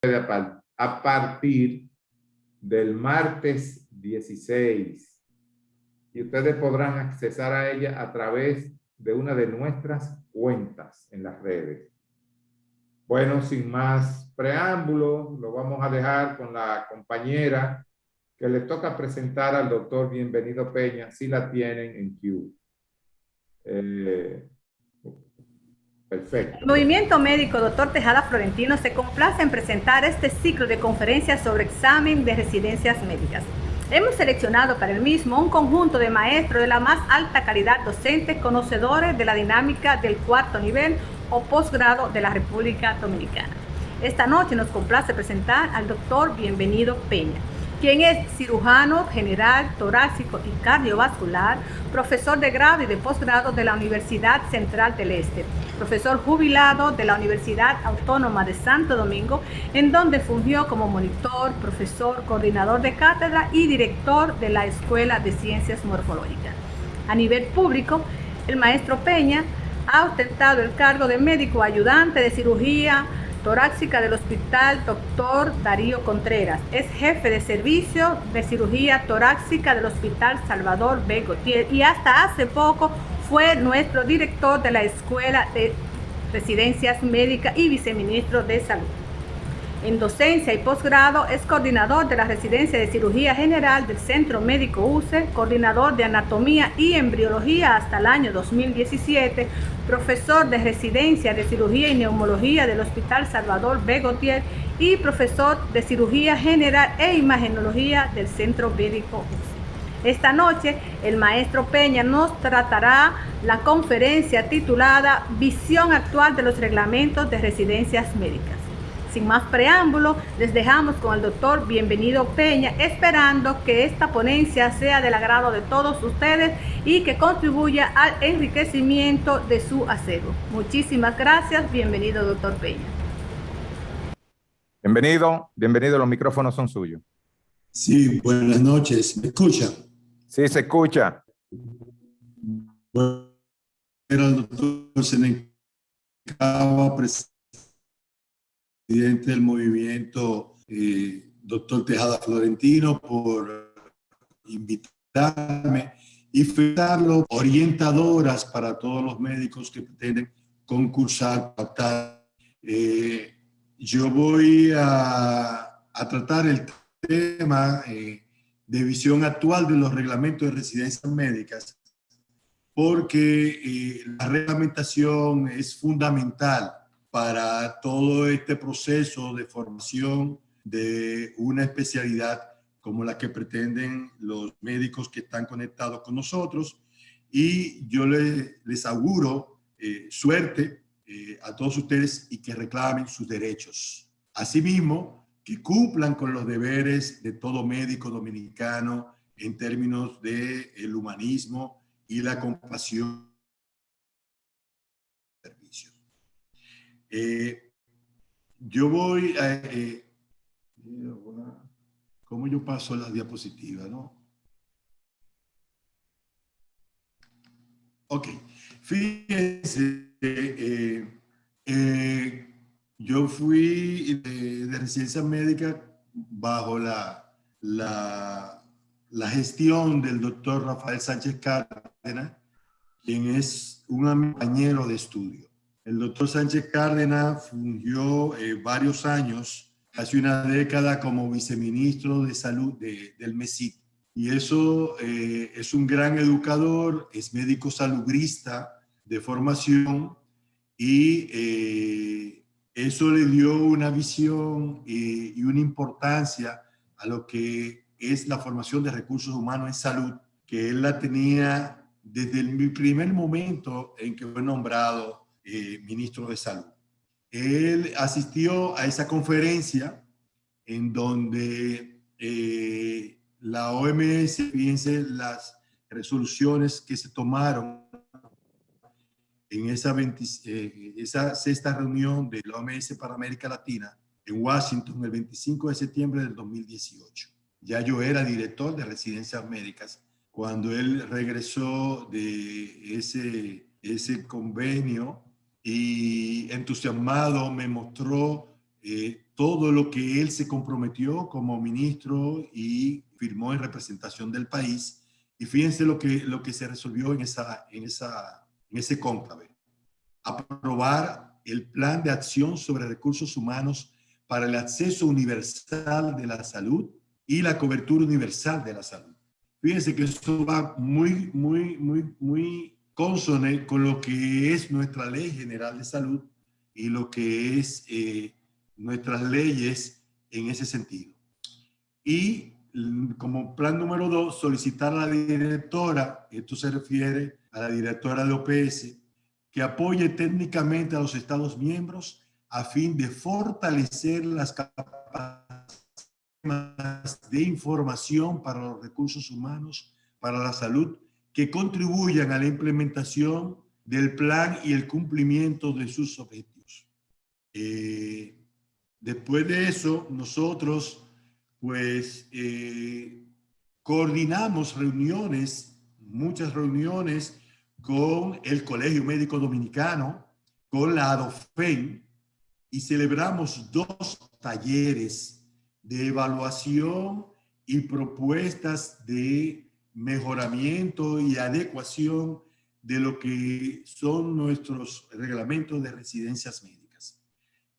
a partir del martes 16 y ustedes podrán accesar a ella a través de una de nuestras cuentas en las redes. Bueno, sin más preámbulos, lo vamos a dejar con la compañera que le toca presentar al doctor Bienvenido Peña, si la tienen en queue. Perfecto. El Movimiento Médico Dr. Tejada Florentino se complace en presentar este ciclo de conferencias sobre examen de residencias médicas. Hemos seleccionado para el mismo un conjunto de maestros de la más alta calidad docente, conocedores de la dinámica del cuarto nivel o posgrado de la República Dominicana. Esta noche nos complace presentar al doctor Bienvenido Peña, quien es cirujano general, torácico y cardiovascular, profesor de grado y de posgrado de la Universidad Central del Este, profesor jubilado de la Universidad Autónoma de Santo Domingo, en donde fungió como monitor, profesor, coordinador de cátedra y director de la Escuela de Ciencias Morfológicas. A nivel público, el maestro Peña ha ostentado el cargo de médico ayudante de cirugía torácica del Hospital Dr. Darío Contreras. Es jefe de servicio de cirugía torácica del Hospital Salvador B. Gautier y hasta hace poco fue nuestro director de la Escuela de Residencias Médicas y viceministro de Salud. En docencia y posgrado es coordinador de la Residencia de Cirugía General del Centro Médico UCE, coordinador de Anatomía y Embriología hasta el año 2017, profesor de Residencia de Cirugía y Neumología del Hospital Salvador B. Gautier y profesor de Cirugía General e Imagenología del Centro Médico UCE. Esta noche, el maestro Peña nos tratará la conferencia titulada Visión actual de los reglamentos de residencias médicas. Sin más preámbulo, les dejamos con el doctor Bienvenido Peña, esperando que esta ponencia sea del agrado de todos ustedes y que contribuya al enriquecimiento de su acervo. Muchísimas gracias. Bienvenido, doctor Peña. Bienvenido, los micrófonos son suyos. Sí, buenas noches. ¿Me escuchan? Sí, se escucha. Bueno, el doctor Seneca, presidente del movimiento, doctor Tejada Florentino, por invitarme y felicitarlo, orientadoras para todos los médicos que pretenden concursar. Yo voy a tratar el tema de visión actual de los reglamentos de residencias médicas, porque la reglamentación es fundamental para todo este proceso de formación de una especialidad como la que pretenden los médicos que están conectados con nosotros. Y yo les auguro suerte a todos ustedes y que reclamen sus derechos. Asimismo, que cumplan con los deberes de todo médico dominicano en términos del humanismo y la compasión. Yo voy a... ¿cómo yo paso las diapositivas, no? Ok. Fíjense, yo fui de residencia médica bajo la gestión del doctor Rafael Sánchez Cárdenas, quien es un compañero de estudio. El doctor Sánchez Cárdenas fungió varios años, casi una década, como viceministro de salud del MESIT. Y eso es un gran educador, es médico salubrista de formación y eso le dio una visión y una importancia a lo que es la formación de recursos humanos en salud, que él la tenía desde el primer momento en que fue nombrado ministro de Salud. Él asistió a esa conferencia en donde la OMS, fíjense las resoluciones que se tomaron en esa sexta reunión de la OMS para América Latina en Washington el 25 de septiembre del 2018. Ya yo era director de residencias médicas cuando él regresó de ese convenio y entusiasmado me mostró todo lo que él se comprometió como ministro y firmó en representación del país. Y fíjense lo que se resolvió en ese cónclave. Aprobar el Plan de Acción sobre Recursos Humanos para el acceso universal de la salud y la cobertura universal de la salud. Fíjense que esto va muy consone con lo que es nuestra Ley General de Salud y lo que es nuestras leyes en ese sentido. Y como plan número 2, solicitar a la directora, esto se refiere a la directora de OPS, que apoye técnicamente a los Estados miembros a fin de fortalecer las capacidades de información para los recursos humanos, para la salud, que contribuyan a la implementación del plan y el cumplimiento de sus objetivos. Después de eso, nosotros pues coordinamos reuniones, muchas reuniones con el Colegio Médico Dominicano, con la ADOFEN, y celebramos 2 talleres de evaluación y propuestas de mejoramiento y adecuación de lo que son nuestros reglamentos de residencias médicas.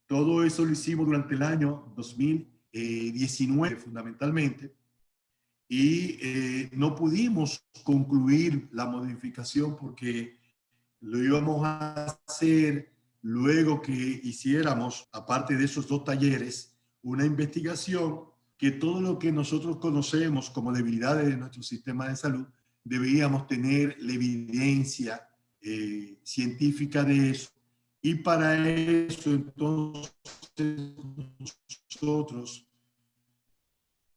Todo eso lo hicimos durante el año 2019 fundamentalmente, y no pudimos concluir la modificación porque lo íbamos a hacer luego que hiciéramos, aparte de esos 2 talleres, una investigación que todo lo que nosotros conocemos como debilidades de nuestro sistema de salud, debíamos tener la evidencia científica de eso. Y para eso, entonces, nosotros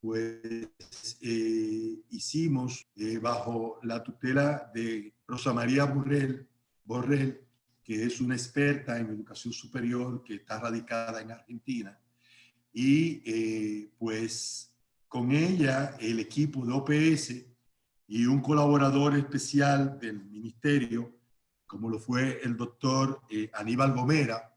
pues hicimos bajo la tutela de Rosa María Borrell, que es una experta en educación superior que está radicada en Argentina, y pues con ella el equipo de OPS y un colaborador especial del ministerio, como lo fue el doctor Aníbal Gomera,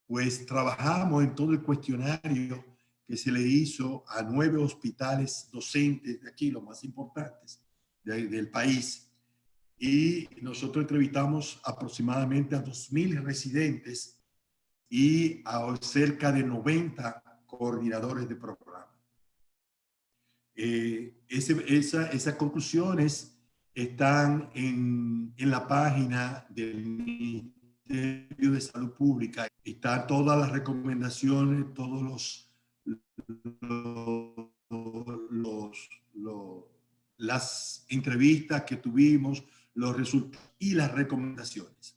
pues trabajamos en todo el cuestionario que se le hizo a 9 hospitales docentes de aquí, los más importantes del país. Y nosotros entrevistamos aproximadamente a 2.000 residentes y a cerca de 90 coordinadores de programa. Esas conclusiones están en la página del Ministerio de Salud Pública. Están todas las recomendaciones, todos las entrevistas que tuvimos, los resultados y las recomendaciones.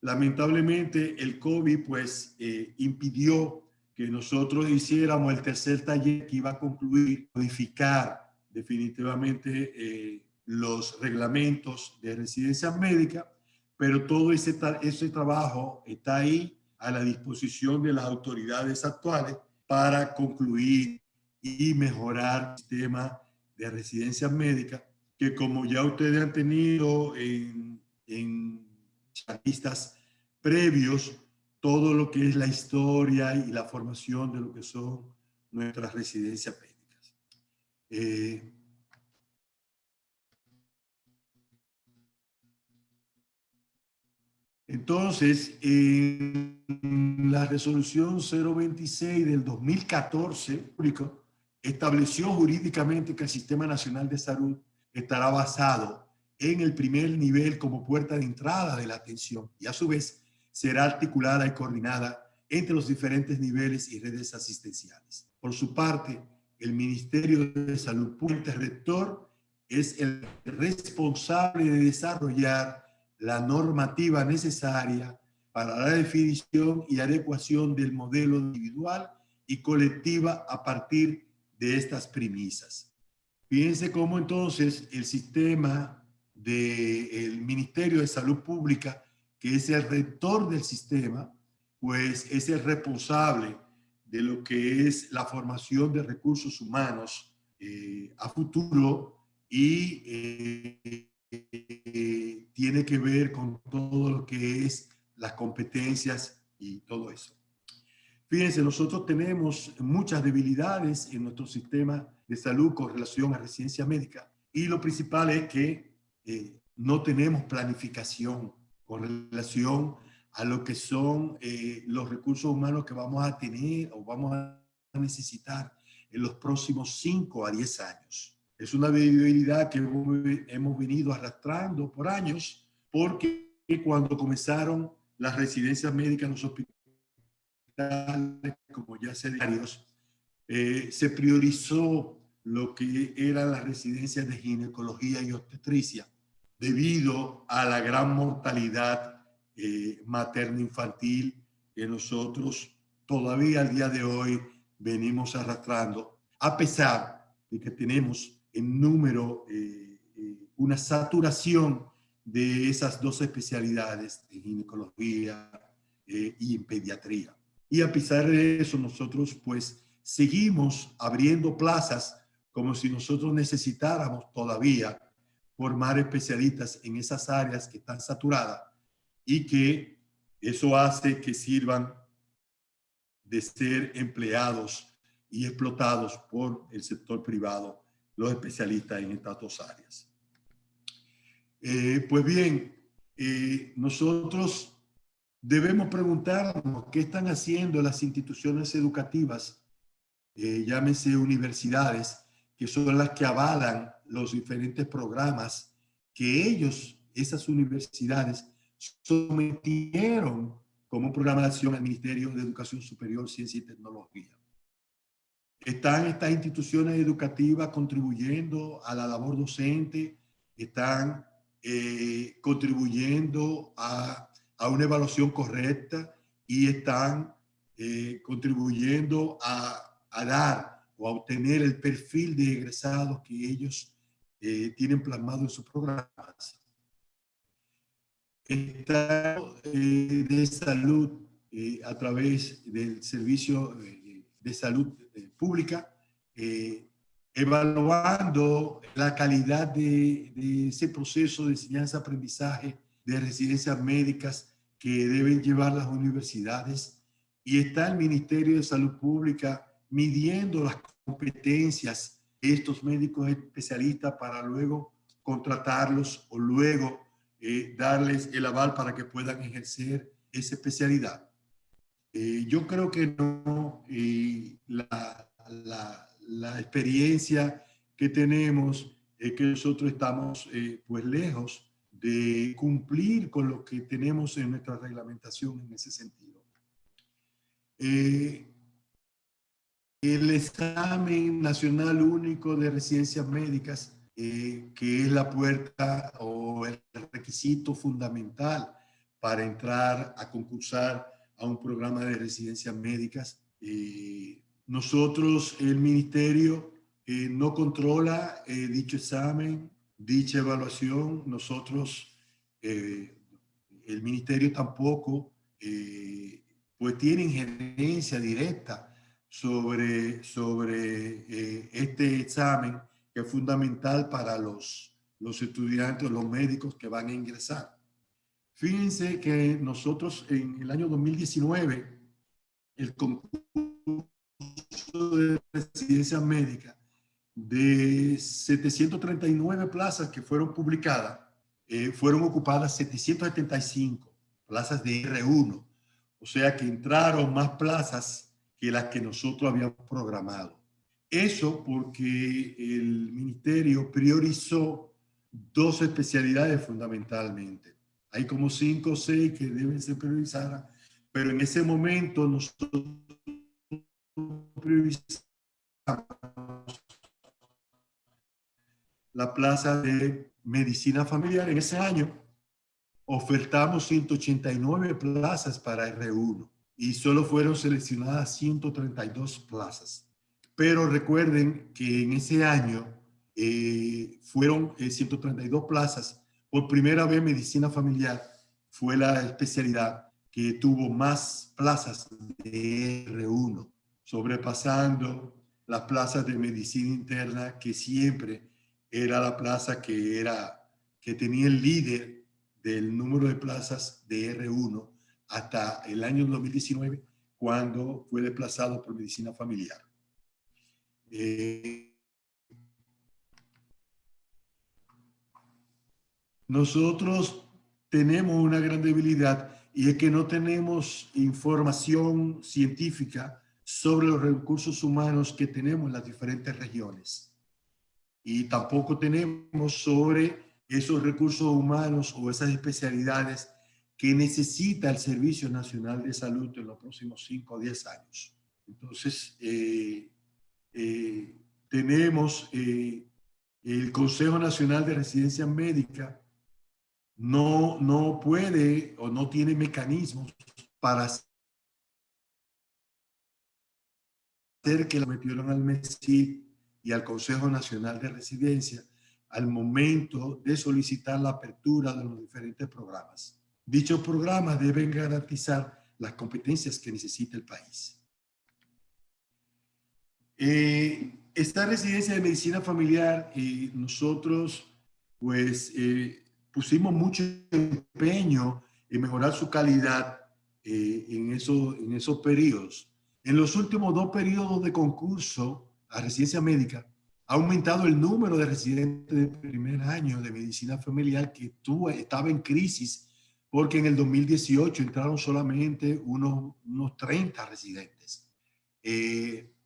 Lamentablemente el COVID pues impidió que nosotros hiciéramos el tercer taller que iba a concluir, modificar definitivamente los reglamentos de residencia médica, pero todo ese trabajo está ahí a la disposición de las autoridades actuales para concluir y mejorar el sistema de residencia médica, que como ya ustedes han tenido en charlistas previos, todo lo que es la historia y la formación de lo que son nuestras residencias médicas. Entonces, en la resolución 026 del 2014, estableció jurídicamente que el Sistema Nacional de Salud estará basado en el primer nivel como puerta de entrada de la atención y a su vez será articulada y coordinada entre los diferentes niveles y redes asistenciales. Por su parte, el Ministerio de Salud Pública, el rector, es el responsable de desarrollar la normativa necesaria para la definición y adecuación del modelo individual y colectiva a partir de estas premisas. Fíjense cómo entonces el sistema del Ministerio de Salud Pública, que es el rector del sistema, pues es el responsable de lo que es la formación de recursos humanos a futuro y tiene que ver con todo lo que es las competencias y todo eso. Fíjense, nosotros tenemos muchas debilidades en nuestro sistema de salud con relación a residencia médica, y lo principal es que no tenemos planificación con relación a lo que son los recursos humanos que vamos a tener o vamos a necesitar en los próximos 5 a 10 años. Es una debilidad que hemos venido arrastrando por años, porque cuando comenzaron las residencias médicas en los hospitales, como ya se dijo, se priorizó lo que eran las residencias de ginecología y obstetricia debido a la gran mortalidad materno-infantil que nosotros todavía al día de hoy venimos arrastrando, a pesar de que tenemos en número una saturación de esas dos especialidades de ginecología y en pediatría. Y a pesar de eso, nosotros pues seguimos abriendo plazas como si nosotros necesitáramos todavía formar especialistas en esas áreas que están saturadas, y que eso hace que sirvan de ser empleados y explotados por el sector privado, los especialistas en estas dos áreas. Pues bien, nosotros debemos preguntarnos qué están haciendo las instituciones educativas, llámese universidades, que son las que avalan los diferentes programas que esas universidades, sometieron como programa de acción al Ministerio de Educación Superior, Ciencia y Tecnología. ¿Están estas instituciones educativas contribuyendo a la labor docente? ¿Están contribuyendo a una evaluación correcta? ¿Y están contribuyendo a dar o a obtener el perfil de egresados que ellos tienen plasmado en sus programas? Estado de salud a través del servicio de salud pública, evaluando la calidad de ese proceso de enseñanza-aprendizaje de residencias médicas que deben llevar las universidades, y está el Ministerio de Salud Pública midiendo las competencias de estos médicos especialistas para luego contratarlos o luego darles el aval para que puedan ejercer esa especialidad. Yo creo que no, la experiencia que tenemos es que nosotros estamos pues lejos de cumplir con lo que tenemos en nuestra reglamentación en ese sentido. El examen nacional único de residencias médicas, que es la puerta o el requisito fundamental para entrar a concursar a un programa de residencias médicas. Nosotros, el ministerio, no controla dicho examen, dicha evaluación. Nosotros, el ministerio tampoco, pues tiene injerencia directa sobre este examen, que es fundamental para los estudiantes, los médicos que van a ingresar. Fíjense que nosotros en el año 2019, el concurso de residencia médica, de 739 plazas que fueron publicadas, fueron ocupadas 775 plazas de R1. O sea que entraron más plazas que las que nosotros habíamos programado. Eso porque el ministerio priorizó 2 especialidades fundamentalmente. Hay como 5 o 6 que deben ser priorizadas, pero en ese momento nosotros priorizamos la plaza de medicina familiar. En ese año ofertamos 189 plazas para R1 y solo fueron seleccionadas 132 plazas. Pero recuerden que en ese año fueron 132 plazas. Por primera vez, medicina familiar fue la especialidad que tuvo más plazas de R1, sobrepasando las plazas de medicina interna, que siempre era la plaza que tenía el líder del número de plazas de R1 hasta el año 2019, cuando fue desplazado por medicina familiar. Nosotros tenemos una gran debilidad y es que no tenemos información científica sobre los recursos humanos que tenemos en las diferentes regiones. Y tampoco tenemos sobre esos recursos humanos o esas especialidades que necesita el Servicio Nacional de Salud en los próximos 5 o 10 años. Entonces, tenemos el Consejo Nacional de Residencia Médica no puede o no tiene mecanismos para hacer que lo metieron al MESID y al Consejo Nacional de Residencia al momento de solicitar la apertura de los diferentes programas. Dichos programas deben garantizar las competencias que necesita el país. Esta residencia de medicina familiar, nosotros pues pusimos mucho empeño en mejorar su calidad en esos periodos. En los últimos 2 periodos de concurso a residencia médica, ha aumentado el número de residentes de primer año de medicina familiar que estaba en crisis, porque en el 2018 entraron solamente unos 30 residentes.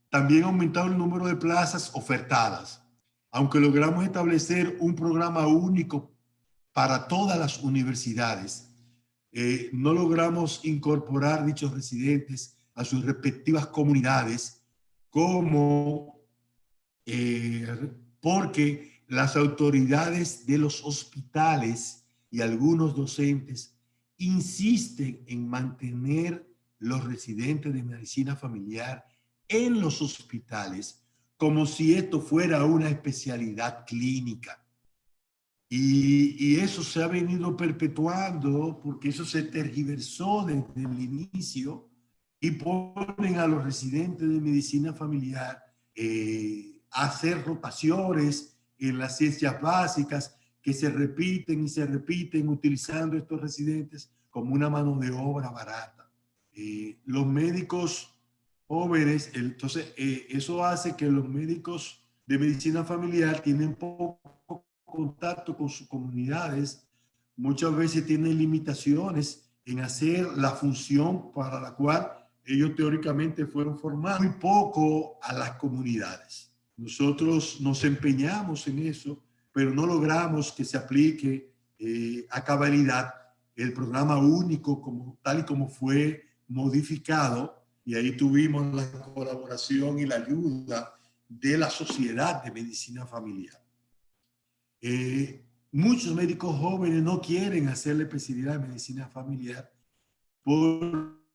También ha aumentado el número de plazas ofertadas. Aunque logramos establecer un programa único para todas las universidades, no logramos incorporar dichos residentes a sus respectivas comunidades porque las autoridades de los hospitales y algunos docentes insisten en mantener los residentes de medicina familiar en los hospitales como si esto fuera una especialidad clínica. Y eso se ha venido perpetuando porque eso se tergiversó desde el inicio y ponen a los residentes de medicina familiar a hacer rotaciones en las ciencias básicas que se repiten y se repiten utilizando estos residentes como una mano de obra barata. Los médicos jóvenes, entonces eso hace que los médicos de medicina familiar tienen poco contacto con sus comunidades, muchas veces tienen limitaciones en hacer la función para la cual ellos teóricamente fueron formados, muy poco a las comunidades. Nosotros nos empeñamos en eso, pero no logramos que se aplique a cabalidad el programa único tal y como fue modificado, y ahí tuvimos la colaboración y la ayuda de la Sociedad de Medicina Familiar. Muchos médicos jóvenes no quieren hacer la especialidad de medicina familiar porque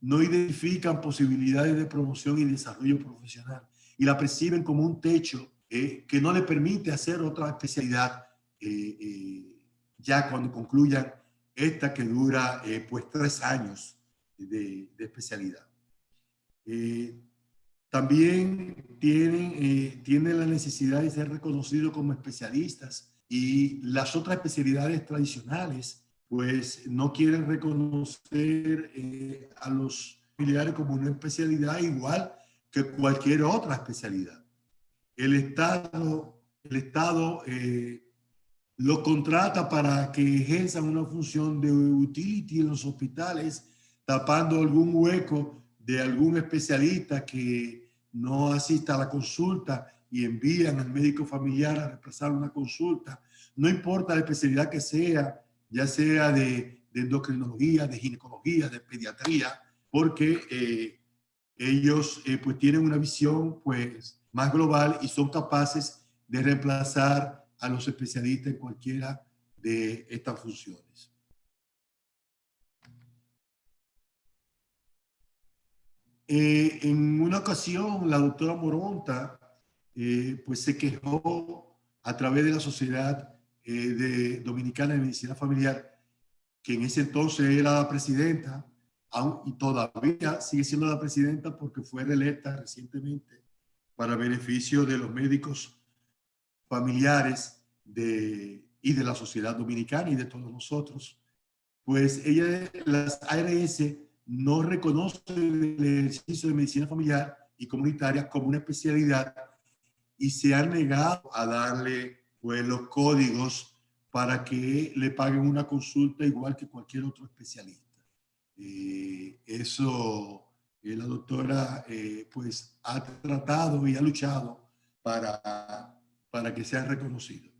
no identifican posibilidades de promoción y desarrollo profesional y la perciben como un techo que no le permite hacer otra especialidad ya cuando concluyan esta que dura pues 3 años de especialidad. También tienen la necesidad de ser reconocidos como especialistas y las otras especialidades tradicionales pues no quieren reconocer a los familiares como una especialidad igual que cualquier otra especialidad. El Estado los contrata para que ejerzan una función de utility en los hospitales, tapando algún hueco de algún especialista que no asista a la consulta y envían al médico familiar a reemplazar una consulta. No importa la especialidad que sea, ya sea de endocrinología, de ginecología, de pediatría, porque ellos pues tienen una visión pues más global y son capaces de reemplazar a los especialistas en cualquiera de estas funciones. En una ocasión, la doctora Moronta pues se quejó a través de la Sociedad Dominicana de Medicina Familiar, que en ese entonces era la presidenta, y todavía sigue siendo la presidenta porque fue reelecta recientemente para beneficio de los médicos familiares y de la sociedad dominicana y de todos nosotros. Pues las ARS no reconoce el ejercicio de medicina familiar y comunitaria como una especialidad y se han negado a darle pues, los códigos para que le paguen una consulta igual que cualquier otro especialista. Eso la doctora pues ha tratado y ha luchado para que sea reconocido.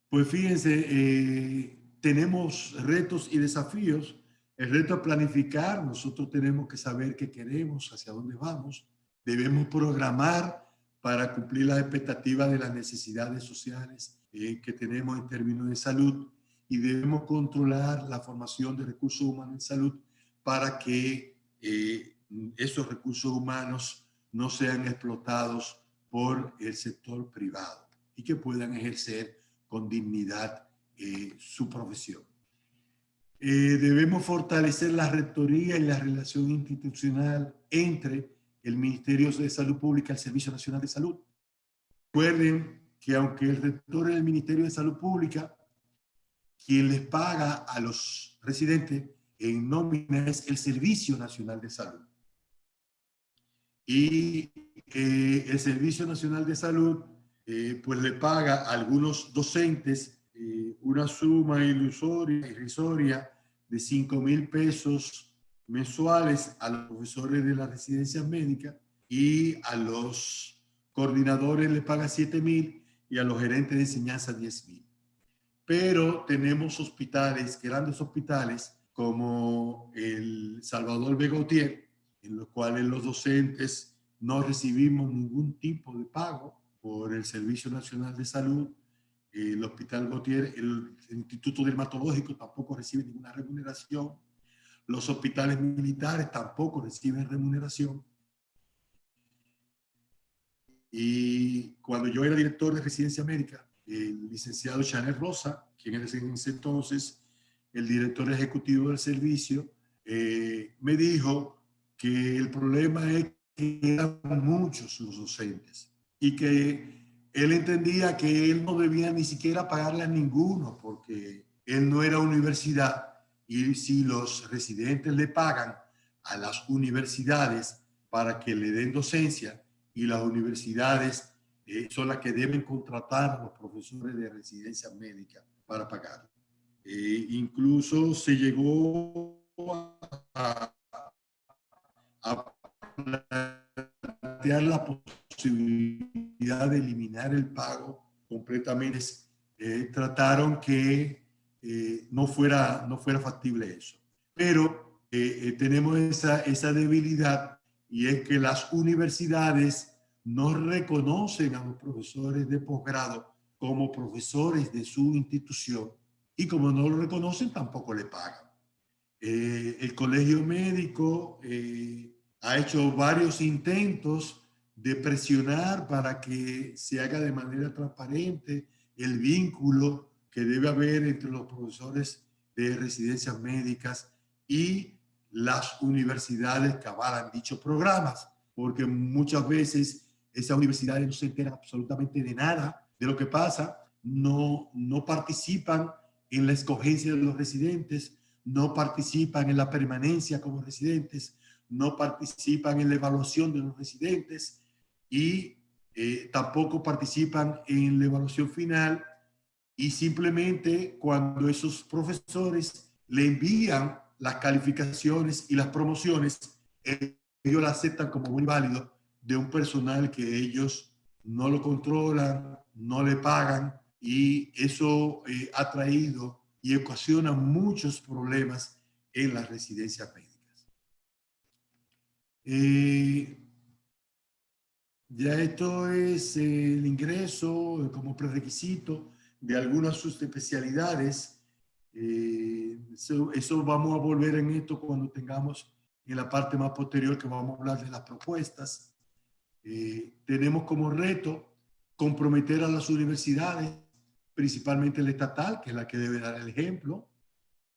Pues fíjense, tenemos retos y desafíos. El reto es planificar. Nosotros tenemos que saber qué queremos, hacia dónde vamos. Debemos programar para cumplir las expectativas de las necesidades sociales que tenemos en términos de salud, y debemos controlar la formación de recursos humanos en salud para que esos recursos humanos no sean explotados por el sector privado y que puedan ejercer con dignidad su profesión. Debemos fortalecer la rectoría y la relación institucional entre el Ministerio de Salud Pública y el Servicio Nacional de Salud. Recuerden que aunque el rector es el Ministerio de Salud Pública, quien les paga a los residentes en nómina es el Servicio Nacional de Salud. Y el Servicio Nacional de Salud pues le paga a algunos docentes una suma irrisoria de 5,000 pesos mensuales a los profesores de las residencias médicas, y a los coordinadores le paga 7,000 y a los gerentes de enseñanza 10,000. Pero tenemos hospitales, grandes hospitales, como el Salvador B. Gautier, en los cuales los docentes no recibimos ningún tipo de pago por el Servicio Nacional de Salud. El Hospital Gautier, el Instituto Dermatológico tampoco recibe ninguna remuneración. Los hospitales militares tampoco reciben remuneración. Y cuando yo era director de residencia médica, el licenciado Chanel Rosa, quien era en ese entonces el director ejecutivo del servicio, me dijo que el problema es que eran muchos los docentes y que él entendía que él no debía ni siquiera pagarle a ninguno porque él no era universidad, y si los residentes le pagan a las universidades para que le den docencia, y las universidades son las que deben contratar a los profesores de residencia médica para pagar. Incluso se llegó a plantear la posibilidad de eliminar el pago completamente. Trataron que no fuera factible eso. Pero tenemos esa debilidad, y es que las universidades no reconocen a los profesores de posgrado como profesores de su institución, y como no lo reconocen, tampoco le pagan. El Colegio Médico ha hecho varios intentos de presionar para que se haga de manera transparente el vínculo que debe haber entre los profesores de residencias médicas y las universidades que avalan dichos programas, porque muchas veces esas universidades no se enteran absolutamente de nada de lo que pasa, no participan en la escogencia de los residentes, no participan en la permanencia como residentes, no participan en la evaluación de los residentes, y tampoco participan en la evaluación final, y simplemente cuando esos profesores le envían las calificaciones y las promociones, ellos la aceptan como muy válido de un personal que ellos no lo controlan, no le pagan, y eso ha traído y ocasiona muchos problemas en las residencias médicas. Ya esto es el ingreso como prerequisito de algunas subespecialidades. Eso vamos a volver en esto cuando tengamos en la parte más posterior, que vamos a hablar de las propuestas. Tenemos como reto comprometer a las universidades, principalmente la estatal, que es la que debe dar el ejemplo,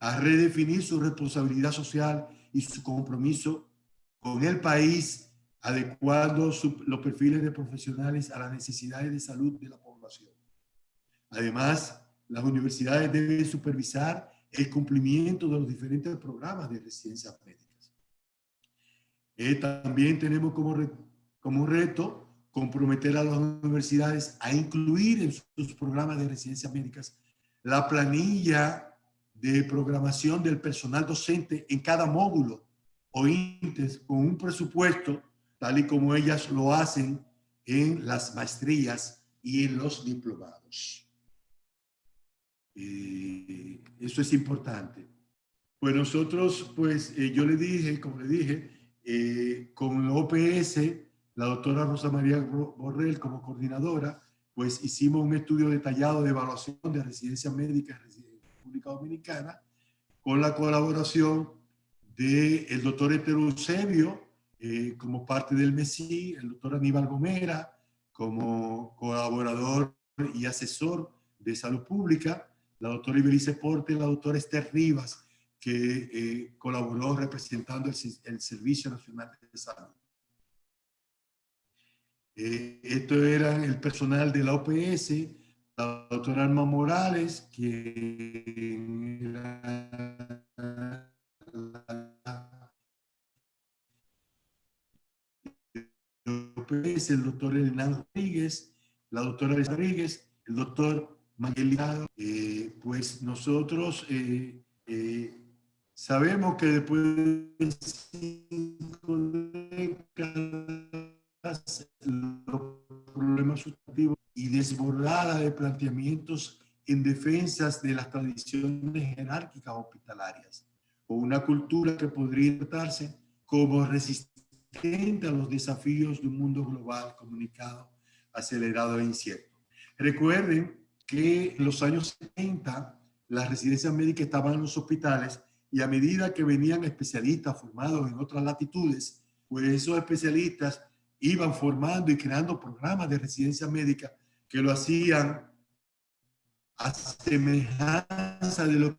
a redefinir su responsabilidad social y su compromiso con el país, adecuando los perfiles de profesionales a las necesidades de salud de la población. Además, las universidades deben supervisar el cumplimiento de los diferentes programas de residencias médicas. También tenemos como reto comprometer a las universidades a incluir en sus programas de residencias médicas la planilla de programación del personal docente en cada módulo o índice con un presupuesto, tal y como ellas lo hacen en las maestrías y en los diplomados. Eso es importante. Pues nosotros, pues yo le dije, como le dije, con la OPS, la doctora Rosa María Borrell como coordinadora, pues hicimos un estudio detallado de evaluación de residencias médicas en República Dominicana, con la colaboración del doctor Héctor Eusebio, como parte del MESI, el doctor Aníbal Gomera, como colaborador y asesor de salud pública, la doctora Ibelice Porte, la doctora Esther Rivas, que colaboró representando el Servicio Nacional de Salud. Esto era el personal de la OPS, la doctora Alma Morales, que era la OPS, el doctor Hernán Rodríguez, la doctora Rodríguez, el doctor Manuel. Pues nosotros sabemos que después de 5 décadas los problemas sustantivos y desbordada de planteamientos en defensa de las tradiciones jerárquicas hospitalarias, o una cultura que podría tratarse como resistente a los desafíos de un mundo global, comunicado, acelerado e incierto. Recuerden que en los años 70 las residencias médicas estaban en los hospitales y a medida que venían especialistas formados en otras latitudes, pues esos especialistas iban formando y creando programas de residencia médica que lo hacían a semejanza de lo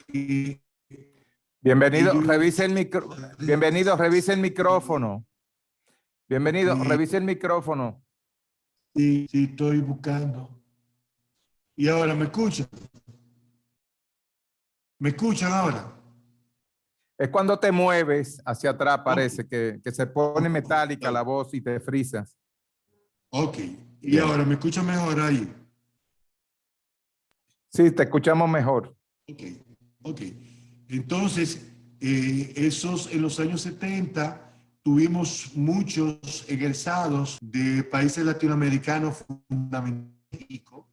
que... Bienvenido, revise el bienvenido, revise el micrófono. Bienvenido, revise el micrófono. Sí, estoy buscando. Y ahora, ¿me escuchan? ¿Me escuchan ahora? Es cuando te mueves hacia atrás, parece que se pone metálica la voz y te frisas. Ok. Y Bien. ahora, ¿me escuchan mejor ahí? Sí, te escuchamos mejor. Ok. Entonces, en los años 70 tuvimos muchos egresados de países latinoamericanos, fundamentalmente México,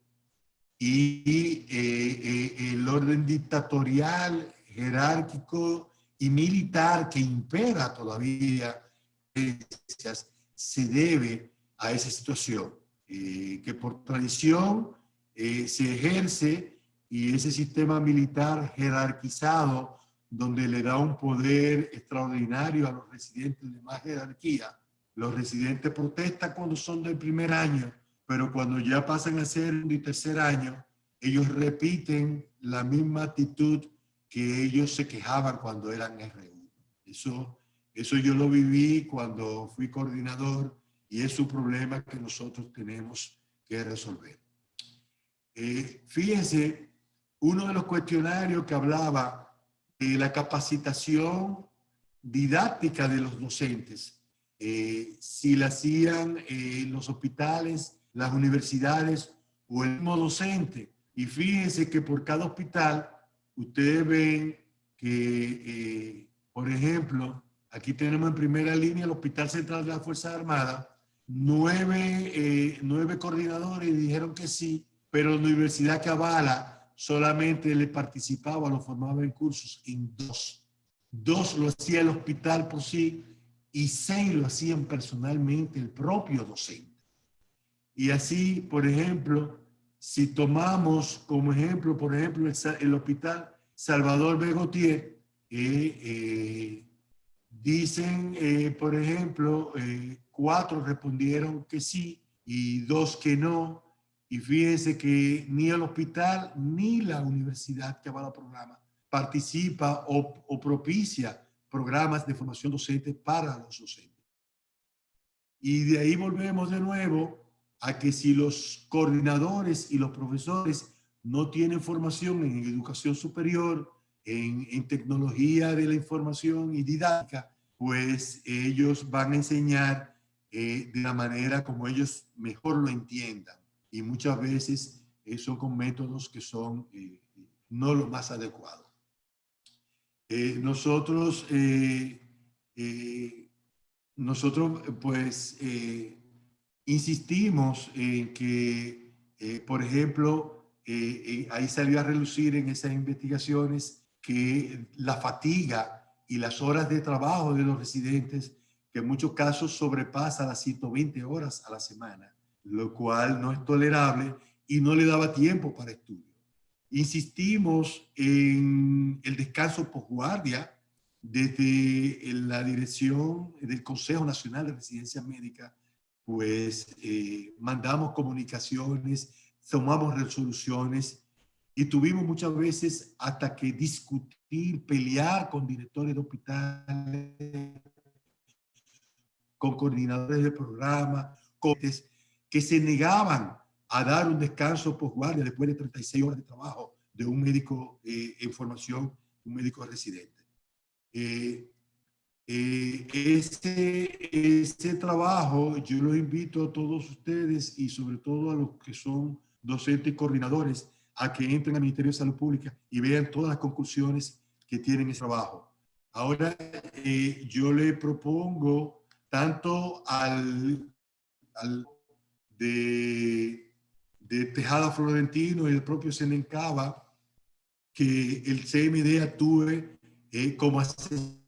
y el orden dictatorial, jerárquico y militar que impera todavía se debe a esa situación, que por tradición se ejerce, y ese sistema militar jerarquizado, donde le da un poder extraordinario a los residentes de más jerarquía. Los residentes protestan cuando son del primer año, pero cuando ya pasan a ser de tercer año, ellos repiten la misma actitud que ellos se quejaban cuando eran R1. Eso yo lo viví cuando fui coordinador y es un problema que nosotros tenemos que resolver. Fíjense, uno de los cuestionarios que hablaba de la capacitación didáctica de los docentes, si la hacían los hospitales, las universidades o el mismo docente. Y fíjense que por cada hospital, ustedes ven que, por ejemplo, aquí tenemos en primera línea el Hospital Central de las Fuerzas Armadas, 9 coordinadores dijeron que sí, pero la universidad que avala solamente le participaba, lo formaba en cursos en 2. 2 lo hacía el hospital por sí y 6 lo hacían personalmente el propio docente. Y así, por ejemplo, si tomamos como ejemplo, por ejemplo, el Hospital Salvador Begotier, dicen, por ejemplo, 4 respondieron que sí y 2 que no. Y fíjense que ni el hospital ni la universidad que avala el programa participa o propicia programas de formación docente para los docentes. Y de ahí volvemos de nuevo a que si los coordinadores y los profesores no tienen formación en educación superior, en tecnología de la información y didáctica, pues ellos van a enseñar de la manera como ellos mejor lo entiendan. Y muchas veces son con métodos que son no lo más adecuados. Nosotros pues insistimos en que, por ejemplo, ahí salió a relucir en esas investigaciones que la fatiga y las horas de trabajo de los residentes, que en muchos casos sobrepasa las 120 horas a la semana, lo cual no es tolerable y no le daba tiempo para estudio. Insistimos en el descanso posguardia desde la dirección del Consejo Nacional de Residencias Médicas, pues mandamos comunicaciones, tomamos resoluciones y tuvimos muchas veces hasta que discutir, pelear con directores de hospitales, con coordinadores de programa, que se negaban a dar un descanso posguardia después de 36 horas de trabajo de un médico en formación, un médico residente. Este trabajo yo lo invito a todos ustedes y sobre todo a los que son docentes y coordinadores a que entren al Ministerio de Salud Pública y vean todas las conclusiones que tienen ese trabajo. Ahora yo le propongo tanto de Tejada Florentino y el propio Senencaba que el CMD actúe como asestado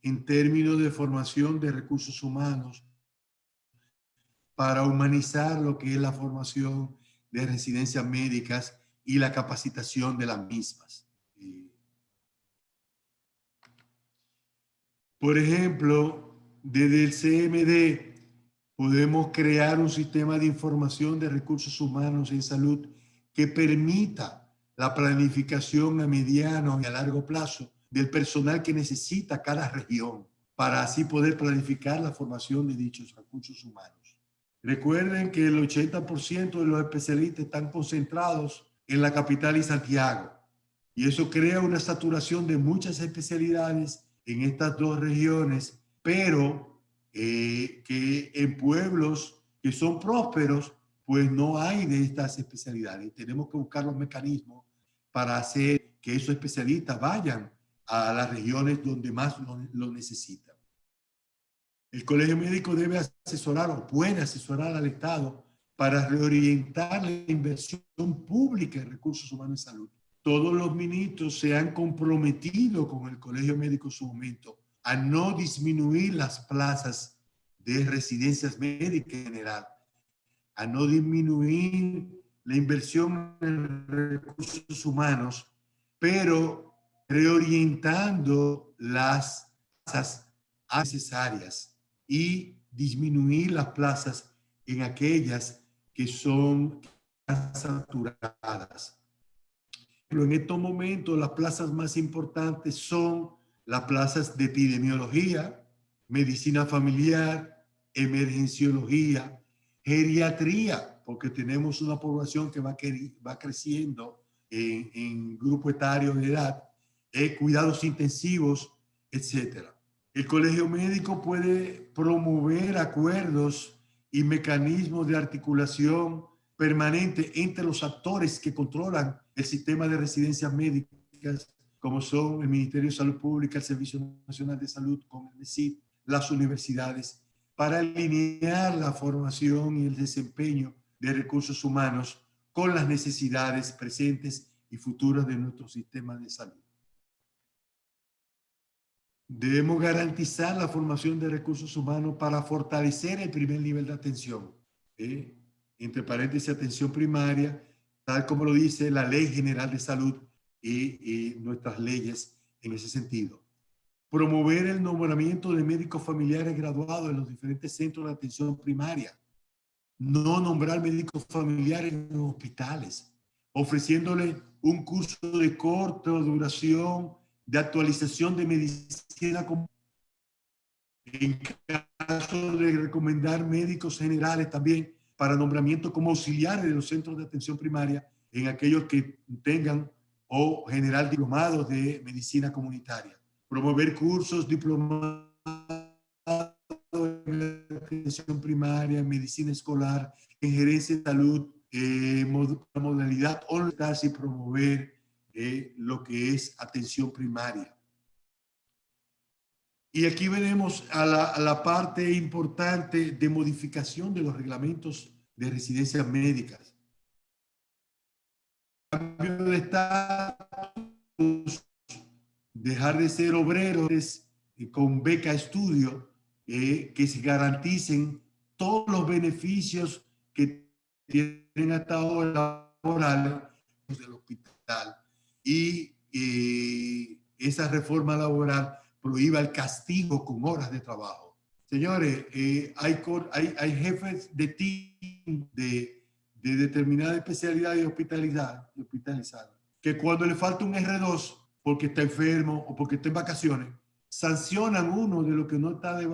en términos de formación de recursos humanos para humanizar lo que es la formación de residencias médicas y la capacitación de las mismas. Por ejemplo, desde el CMD podemos crear un sistema de información de recursos humanos en salud que permita la planificación a mediano y a largo plazo del personal que necesita cada región para así poder planificar la formación de dichos recursos humanos. Recuerden que el 80% de los especialistas están concentrados en la capital y Santiago, y eso crea una saturación de muchas especialidades en estas dos regiones, pero que en pueblos que son prósperos, pues no hay de estas especialidades. Tenemos que buscar los mecanismos para hacer que esos especialistas vayan a las regiones donde más lo necesitan. El Colegio Médico debe asesorar o puede asesorar al Estado para reorientar la inversión pública en recursos humanos y salud. Todos los ministros se han comprometido con el Colegio Médico en su momento a no disminuir las plazas de residencias médicas en general, a no disminuir la inversión en recursos humanos, pero reorientando las plazas necesarias y disminuir las plazas en aquellas que son saturadas. Pero en estos momentos las plazas más importantes son las plazas de epidemiología, medicina familiar, emergenciología, geriatría, porque tenemos una población que va creciendo en grupo etario de edad, cuidados intensivos, etc. El Colegio Médico puede promover acuerdos y mecanismos de articulación permanente entre los actores que controlan el sistema de residencias médicas, como son el Ministerio de Salud Pública, el Servicio Nacional de Salud, con el MESID, las universidades, para alinear la formación y el desempeño de recursos humanos con las necesidades presentes y futuras de nuestro sistema de salud. Debemos garantizar la formación de recursos humanos para fortalecer el primer nivel de atención, entre paréntesis, atención primaria, tal como lo dice la Ley General de Salud y nuestras leyes en ese sentido. Promover el nombramiento de médicos familiares graduados en los diferentes centros de atención primaria. No nombrar médicos familiares en los hospitales, ofreciéndole un curso de corta duración de actualización de medicina. En caso de recomendar médicos generales también para nombramiento como auxiliares de los centros de atención primaria en aquellos que tengan o generar diplomados de medicina comunitaria. Promover cursos diplomados en atención primaria, en medicina escolar, en gerencia de salud, modalidad online y promover lo que es atención primaria. Y aquí venimos a la parte importante de modificación de los reglamentos de residencias médicas. Cambio de estatus, dejar de ser obreros con beca estudio, que se garanticen todos los beneficios que tienen hasta ahora laborales del hospital, y esa reforma laboral prohíba el castigo con horas de trabajo. Señores, hay jefes de team de determinada especialidad y hospitalizada, que cuando le falta un R2 porque está enfermo o porque está en vacaciones, sancionan uno de lo que no está de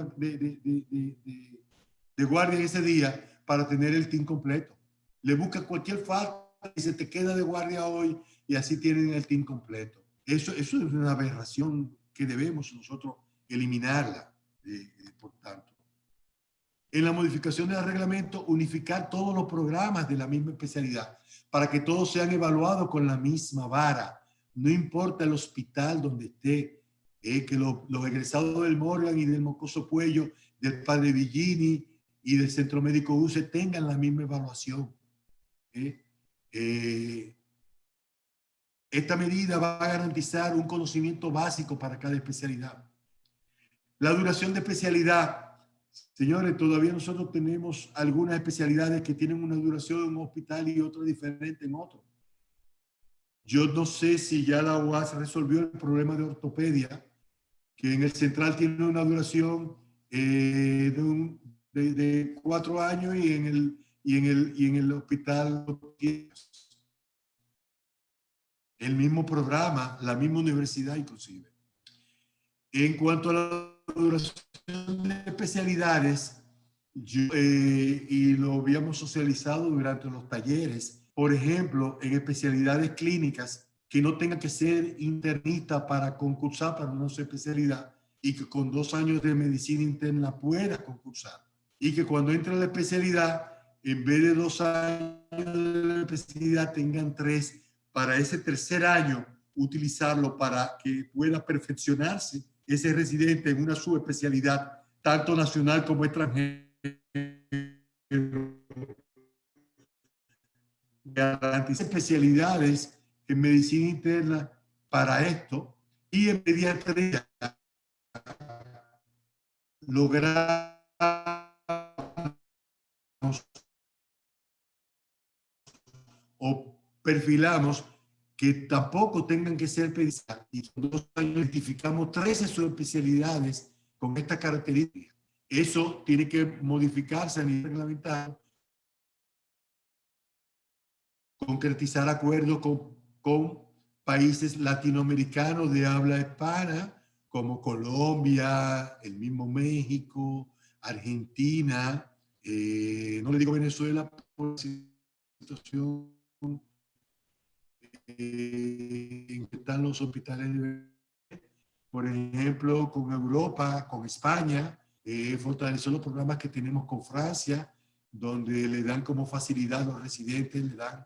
guardia ese día para tener el team completo. Le buscan cualquier falta y se te queda de guardia hoy, y así tienen el team completo. Eso es una aberración que debemos nosotros eliminarla, por tanto. En la modificación del reglamento, unificar todos los programas de la misma especialidad para que todos sean evaluados con la misma vara. No importa el hospital donde esté, que los egresados del Morgan y del Mocoso Puello, del Padre Villini y del Centro Médico UCE tengan la misma evaluación. Esta medida va a garantizar un conocimiento básico para cada especialidad. La duración de especialidad. Señores, todavía nosotros tenemos algunas especialidades que tienen una duración en un hospital y otra diferente en otro. Yo no sé si ya la UAS resolvió el problema de ortopedia, que en el central tiene una duración de 4 años y en el hospital el mismo programa, la misma universidad inclusive. En cuanto a la duración de especialidades, y lo habíamos socializado durante los talleres, por ejemplo, en especialidades clínicas, que no tenga que ser internista para concursar para una especialidad, y que con 2 años de medicina interna pueda concursar. Y que cuando entre a la especialidad, en vez de 2 años de la especialidad, tengan 3, para ese tercer año utilizarlo para que pueda perfeccionarse ese residente en una subespecialidad, tanto nacional como extranjera. Garantizar especialidades en medicina interna para esto, y en pediatría logramos o perfilamos que tampoco tengan que ser pediatras, y en 2 años identificamos 13 subespecialidades con esta característica. Eso tiene que modificarse a nivel reglamentario, concretizar acuerdos con países latinoamericanos de habla hispana, como Colombia, el mismo México, Argentina, no le digo Venezuela por la situación en que están los hospitales por ejemplo, con Europa, con España, fortalecer los programas que tenemos con Francia, donde le dan como facilidad a los residentes, le dan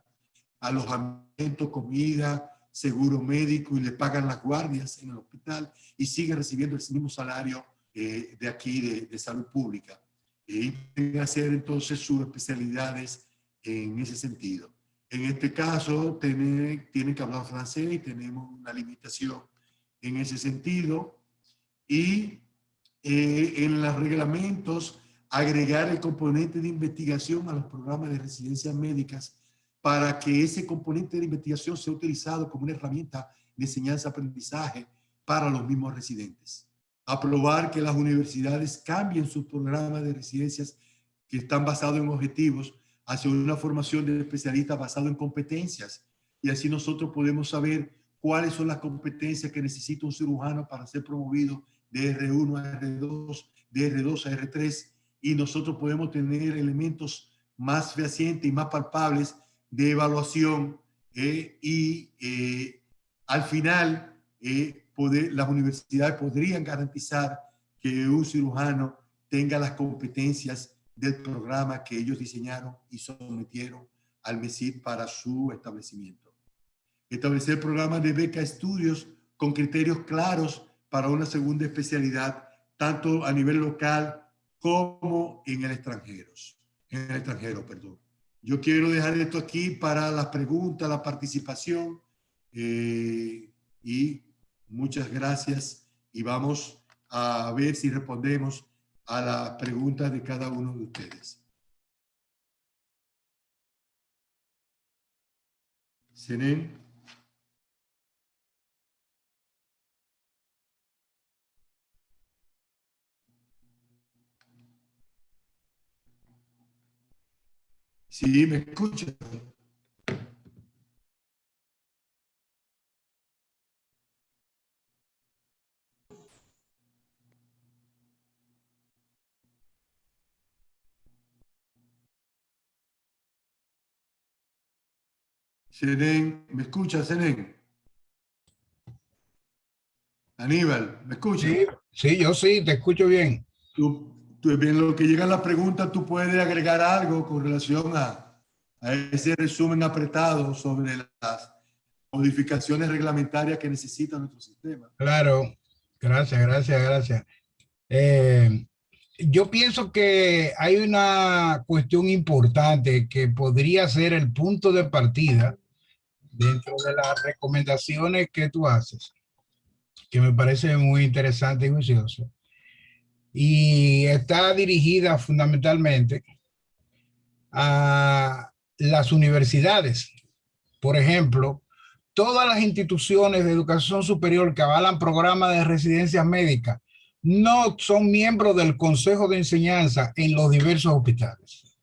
alojamiento, comida, seguro médico, y le pagan las guardias en el hospital y siguen recibiendo el mismo salario de aquí, de salud pública. Y tienen que hacer entonces sus especialidades en ese sentido. En este caso, tienen que hablar francés y tenemos una limitación en ese sentido. Y en los reglamentos, agregar el componente de investigación a los programas de residencias médicas para que ese componente de investigación sea utilizado como una herramienta de enseñanza-aprendizaje para los mismos residentes. Aprobar que las universidades cambien sus programas de residencias que están basados en objetivos hacia una formación de especialistas basado en competencias, y así nosotros podemos saber cuáles son las competencias que necesita un cirujano para ser promovido de R1 a R2, de R2 a R3, y nosotros podemos tener elementos más fehacientes y más palpables de evaluación y al final las universidades podrían garantizar que un cirujano tenga las competencias del programa que ellos diseñaron y sometieron al MESID para su establecimiento. Establecer programas de beca estudios con criterios claros para una segunda especialidad, tanto a nivel local como en el extranjero. Yo quiero dejar esto aquí para las preguntas, la participación, y muchas gracias, y vamos a ver si respondemos a las preguntas de cada uno de ustedes. Senen. Sí, me escucha. Senen, ¿me escucha, Senen? Aníbal, ¿me escucha? Sí, sí, yo sí, te escucho bien. Tú en lo que llega la pregunta, tú puedes agregar algo con relación a ese resumen apretado sobre las modificaciones reglamentarias que necesita nuestro sistema. Claro, gracias. Yo pienso que hay una cuestión importante que podría ser el punto de partida dentro de las recomendaciones que tú haces, que me parece muy interesante y juicioso. Y está dirigida fundamentalmente a las universidades. Por ejemplo, todas las instituciones de educación superior que avalan programas de residencias médicas no son miembros del Consejo de Enseñanza en los diversos hospitales.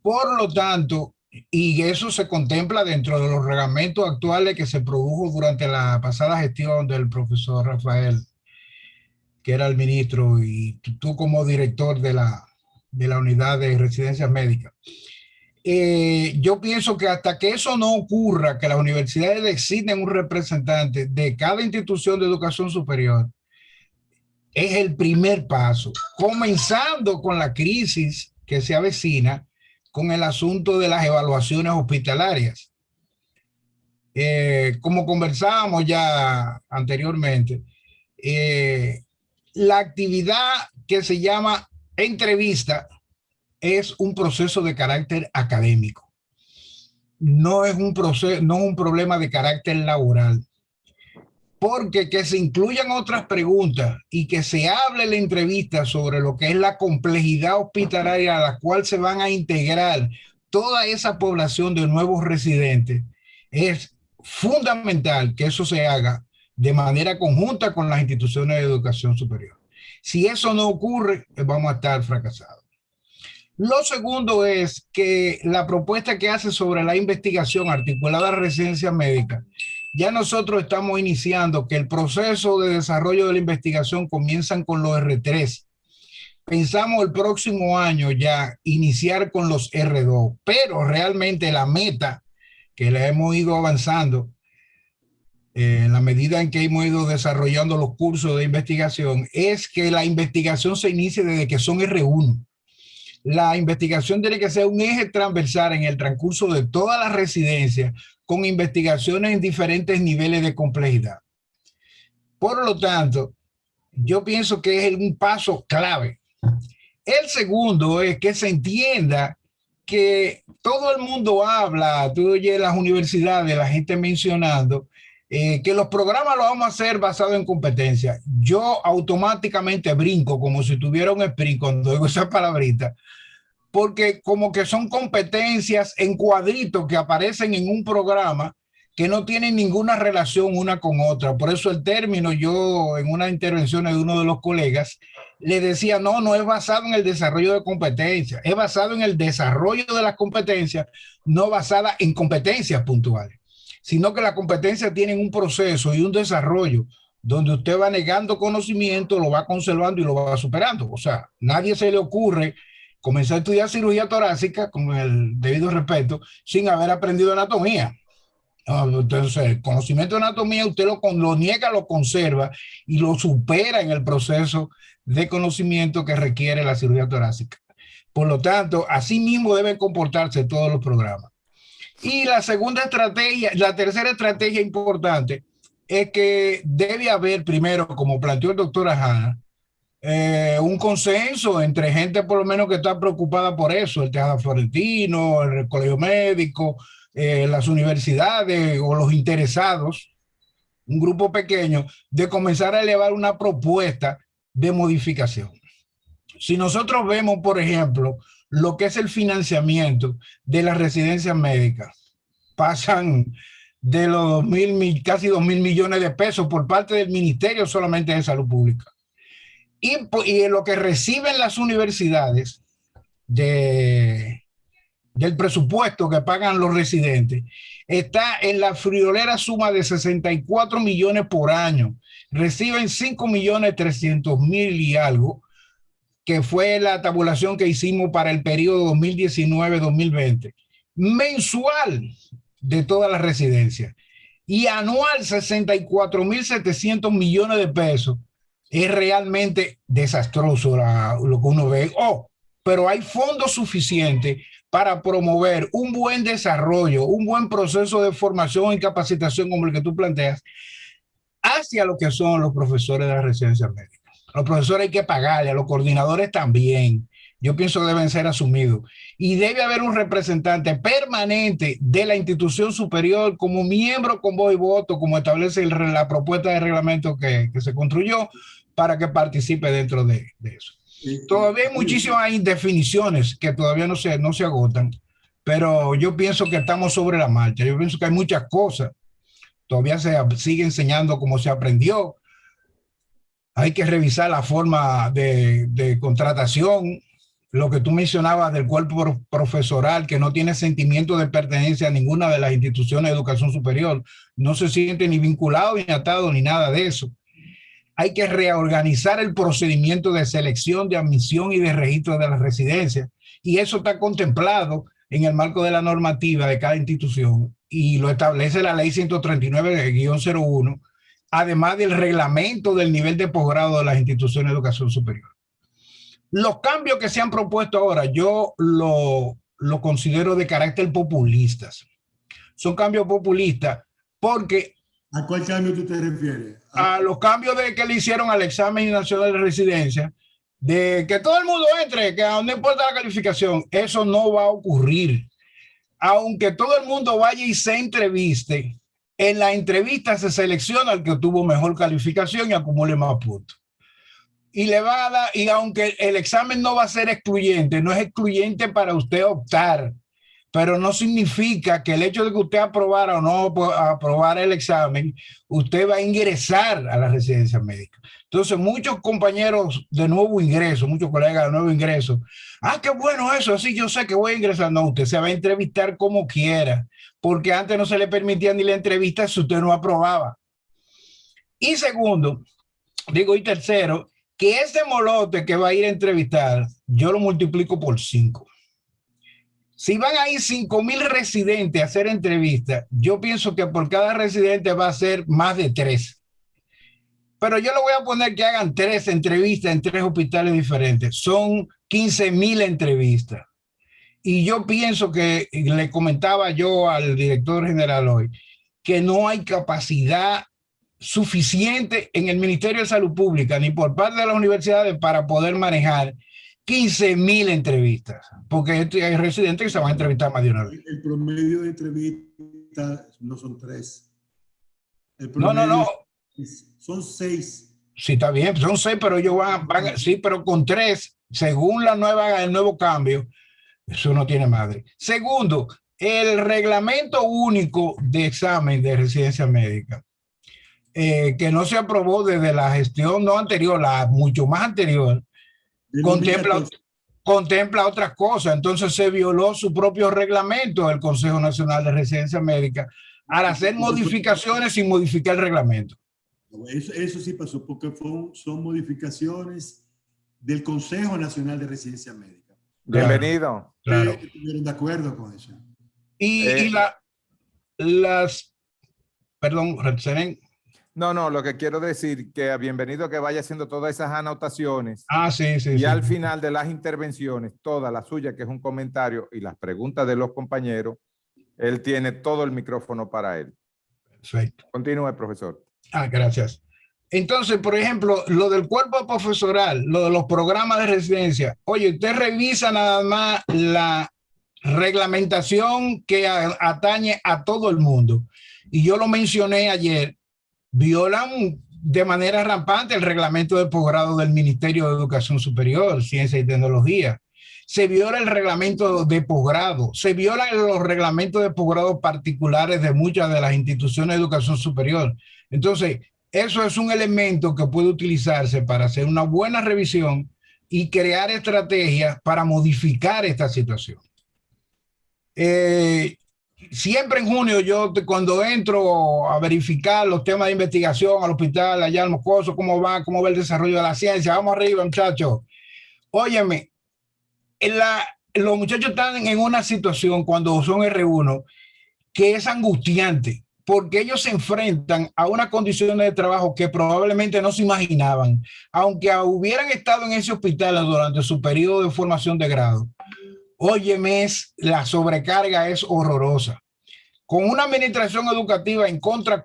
Por lo tanto, y eso se contempla dentro de los reglamentos actuales que se produjo durante la pasada gestión del profesor Rafael, que era el ministro, y tú como director de la unidad de residencias médicas. Yo pienso que hasta que eso no ocurra, que las universidades designen un representante de cada institución de educación superior, es el primer paso, comenzando con la crisis que se avecina con el asunto de las evaluaciones hospitalarias. Como conversábamos ya anteriormente, la actividad que se llama entrevista es un proceso de carácter académico. No es un proceso, no es un problema de carácter laboral. Porque que se incluyan otras preguntas y que se hable en la entrevista sobre lo que es la complejidad hospitalaria a la cual se van a integrar toda esa población de nuevos residentes, es fundamental que eso se haga de manera conjunta con las instituciones de educación superior. Si eso no ocurre, vamos a estar fracasados. Lo segundo es que la propuesta que hace sobre la investigación articulada a residencias médicas, ya nosotros estamos iniciando que el proceso de desarrollo de la investigación comienzan con los R3. Pensamos el próximo año ya iniciar con los R2, pero realmente la meta que la hemos ido avanzando en la medida en que hemos ido desarrollando los cursos de investigación es que la investigación se inicie desde que son R1. La investigación tiene que ser un eje transversal en el transcurso de todas las residencias con investigaciones en diferentes niveles de complejidad. Por lo tanto, yo pienso que es un paso clave. El segundo es que se entienda que todo el mundo habla, tú oyes las universidades, la gente mencionando, que los programas los vamos a hacer basados en competencia. Yo automáticamente brinco como si tuviera un sprint cuando digo esa palabrita, porque como que son competencias en cuadritos que aparecen en un programa que no tienen ninguna relación una con otra. Por eso el término, yo en una intervención de uno de los colegas, le decía, no es basado en el desarrollo de competencias, es basado en el desarrollo de las competencias, no basada en competencias puntuales, sino que las competencias tienen un proceso y un desarrollo donde usted va negando conocimiento, lo va conservando y lo va superando. O sea, nadie se le ocurre comenzar a estudiar cirugía torácica, con el debido respeto, sin haber aprendido anatomía. Entonces, el conocimiento de anatomía usted lo niega, lo conserva y lo supera en el proceso de conocimiento que requiere la cirugía torácica. Por lo tanto, así mismo deben comportarse todos los programas. Y la segunda estrategia, la tercera estrategia importante es que debe haber primero, como planteó el doctor Ajana, un consenso entre gente por lo menos que está preocupada por eso, el Tejada Florentino, el Colegio Médico, las universidades o los interesados, un grupo pequeño, de comenzar a elevar una propuesta de modificación. Si nosotros vemos, por ejemplo, lo que es el financiamiento de las residencias médicas, pasan de los casi 2.000 millones de pesos por parte del Ministerio solamente de Salud Pública. Y lo que reciben las universidades del presupuesto que pagan los residentes está en la friolera suma de 64 millones por año. Reciben 5.300.000 y algo, que fue la tabulación que hicimos para el periodo 2019-2020, mensual de todas las residencias, y anual 64.700 millones de pesos. Es realmente desastroso lo que uno ve. Pero hay fondos suficientes para promover un buen desarrollo, un buen proceso de formación y capacitación como el que tú planteas, hacia lo que son los profesores de las residencias médicas. A los profesores hay que pagarle, a los coordinadores también. Yo pienso que deben ser asumidos. Y debe haber un representante permanente de la institución superior como miembro con voz y voto, como establece la propuesta de reglamento que se construyó, para que participe dentro de eso. Todavía hay muchísimas indefiniciones que todavía no se agotan, pero yo pienso que estamos sobre la marcha. Yo pienso que hay muchas cosas. Todavía se sigue enseñando como se aprendió. Hay que revisar la forma de contratación, lo que tú mencionabas del cuerpo profesoral, que no tiene sentimiento de pertenencia a ninguna de las instituciones de educación superior. No se siente ni vinculado, ni atado, ni nada de eso. Hay que reorganizar el procedimiento de selección, de admisión y de registro de las residencias. Y eso está contemplado en el marco de la normativa de cada institución y lo establece la ley 139-01, además del reglamento del nivel de posgrado de las instituciones de educación superior. Los cambios que se han propuesto ahora, yo lo considero de carácter populistas. Son cambios populistas porque... ¿A cuál cambio tú te refieres? A los cambios que le hicieron al examen nacional de residencia, de que todo el mundo entre, que no importa la calificación. Eso no va a ocurrir. Aunque todo el mundo vaya y se entreviste, en la entrevista se selecciona al que tuvo mejor calificación y acumule más puntos. Y le va a dar, y aunque el examen no va a ser excluyente, no es excluyente para usted optar, pero no significa que el hecho de que usted aprobara o no aprobara el examen, usted va a ingresar a la residencia médica. Entonces, muchos compañeros de nuevo ingreso, muchos colegas de nuevo ingreso, qué bueno eso, así yo sé que voy a ingresar. No, usted se va a entrevistar como quiera, porque antes no se le permitía ni la entrevista si usted no aprobaba. Y segundo, y tercero, que ese molote que va a ir a entrevistar, yo lo multiplico por 5. Si van a ir 5,000 residentes a hacer entrevistas, yo pienso que por cada residente va a ser más de 3. Pero yo le voy a poner que hagan 3 entrevistas en 3 hospitales diferentes. Son 15,000 entrevistas. Y yo pienso que, le comentaba yo al director general hoy, que no hay capacidad suficiente en el Ministerio de Salud Pública ni por parte de las universidades para poder manejar 15,000 entrevistas, porque hay residentes que se van a entrevistar más de una vez. El promedio de entrevistas no son 3. No. Son 6. Sí, está bien, son 6, pero ellos van sí, pero con 3, según el nuevo cambio, eso no tiene madre. Segundo, el reglamento único de examen de residencia médica, que no se aprobó desde la gestión no anterior, la mucho más anterior, contempla otras cosas. Entonces se violó su propio reglamento del Consejo Nacional de Residencia Médica al hacer modificaciones sin modificar el reglamento. Eso sí pasó porque son modificaciones del Consejo Nacional de Residencia Médica. Bienvenido. Claro. Estuvieron de acuerdo con eso. Y las Perdón, Seren. No, no, lo que quiero decir que bienvenido que vaya haciendo todas esas anotaciones. Ah, sí, sí, Y sí. al final de las intervenciones, toda la suya, que es un comentario, y las preguntas de los compañeros, él tiene todo el micrófono para él. Perfecto. Continúe, profesor. Ah, gracias. Entonces, por ejemplo, lo del cuerpo profesoral, lo de los programas de residencia. Oye, usted revisa nada más la reglamentación que atañe a todo el mundo. Y yo lo mencioné ayer, violan de manera rampante el reglamento de posgrado del Ministerio de Educación Superior, Ciencia y Tecnología. Se viola el reglamento de posgrado, se violan los reglamentos de posgrado particulares de muchas de las instituciones de educación superior. Entonces, eso es un elemento que puede utilizarse para hacer una buena revisión y crear estrategias para modificar esta situación. Siempre en junio yo cuando entro a verificar los temas de investigación al hospital allá en Mocoso, cómo va el desarrollo de la ciencia, vamos arriba muchachos. Óyeme, los muchachos están en una situación cuando son R1 que es angustiante porque ellos se enfrentan a unas condiciones de trabajo que probablemente no se imaginaban, aunque hubieran estado en ese hospital durante su periodo de formación de grado. Óyeme, la sobrecarga es horrorosa. Con una administración educativa en contra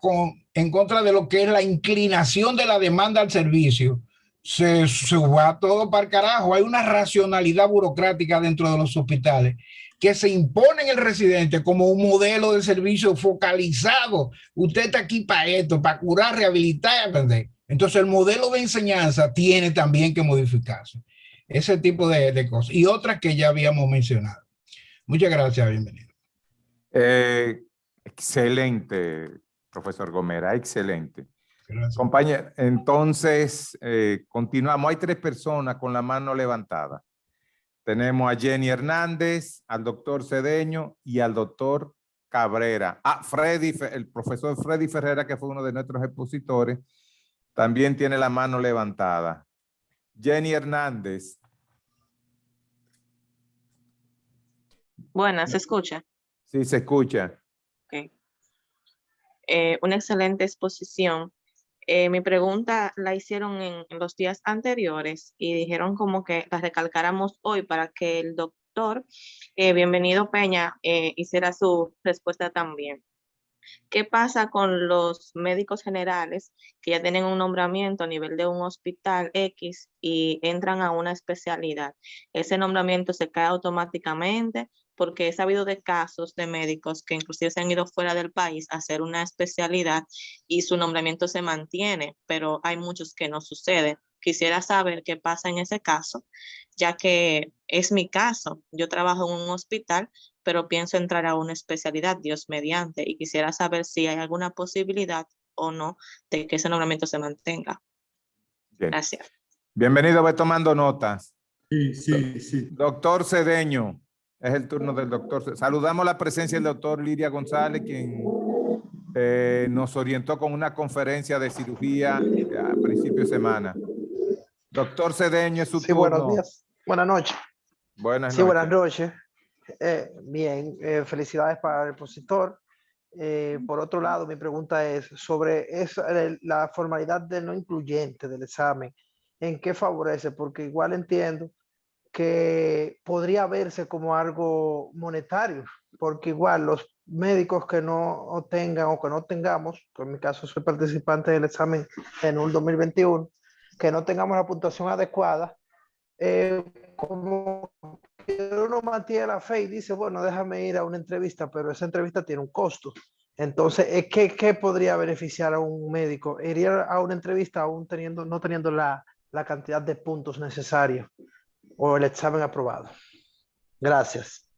de lo que es la inclinación de la demanda al servicio, se va todo para el carajo. Hay una racionalidad burocrática dentro de los hospitales que se impone en el residente como un modelo de servicio focalizado. Usted está aquí para esto, para curar, rehabilitar y aprender. Entonces el modelo de enseñanza tiene también que modificarse. Ese tipo de cosas. Y otras que ya habíamos mencionado. Muchas gracias, bienvenido. Excelente, profesor Gomera, excelente. Gracias. Compañero, entonces continuamos. Hay 3 personas con la mano levantada. Tenemos a Jenny Hernández, al doctor Cedeño y al doctor Cabrera. Ah, el profesor Freddy Ferrera, que fue uno de nuestros expositores, también tiene la mano levantada. Jenny Hernández. Buenas, ¿se escucha? Sí, se escucha. Okay. Una excelente exposición. Mi pregunta la hicieron en los días anteriores y dijeron como que la recalcáramos hoy para que el doctor, bienvenido Peña, hiciera su respuesta también. ¿Qué pasa con los médicos generales que ya tienen un nombramiento a nivel de un hospital X y entran a una especialidad? ¿Ese nombramiento se cae automáticamente? Porque he sabido de casos de médicos que inclusive se han ido fuera del país a hacer una especialidad y su nombramiento se mantiene, pero hay muchos que no sucede. Quisiera saber qué pasa en ese caso, ya que es mi caso. Yo trabajo en un hospital, pero pienso entrar a una especialidad, Dios mediante, y quisiera saber si hay alguna posibilidad o no de que ese nombramiento se mantenga. Bien. Gracias. Bienvenido, voy tomando notas. Sí. Doctor Cedeño, es el turno del doctor. Saludamos la presencia del doctor Liria González, quien nos orientó con una conferencia de cirugía a principio de semana. Doctor Cedeño, es su turno. Buenos días. Buenas noches. Buenas noches. Buenas noches. Bien, felicidades para el expositor. Por otro lado, mi pregunta es sobre la formalidad del no incluyente del examen. ¿En qué favorece? Porque igual entiendo que podría verse como algo monetario, porque igual los médicos que no tengan o que no tengamos, en mi caso soy participante del examen en un 2021, que no tengamos la puntuación adecuada, como que uno mantiene la fe y dice, bueno, déjame ir a una entrevista, pero esa entrevista tiene un costo. Entonces, ¿qué podría beneficiar a un médico? ¿Iría a una entrevista aún no teniendo la cantidad de puntos necesarios o el examen aprobado? Gracias.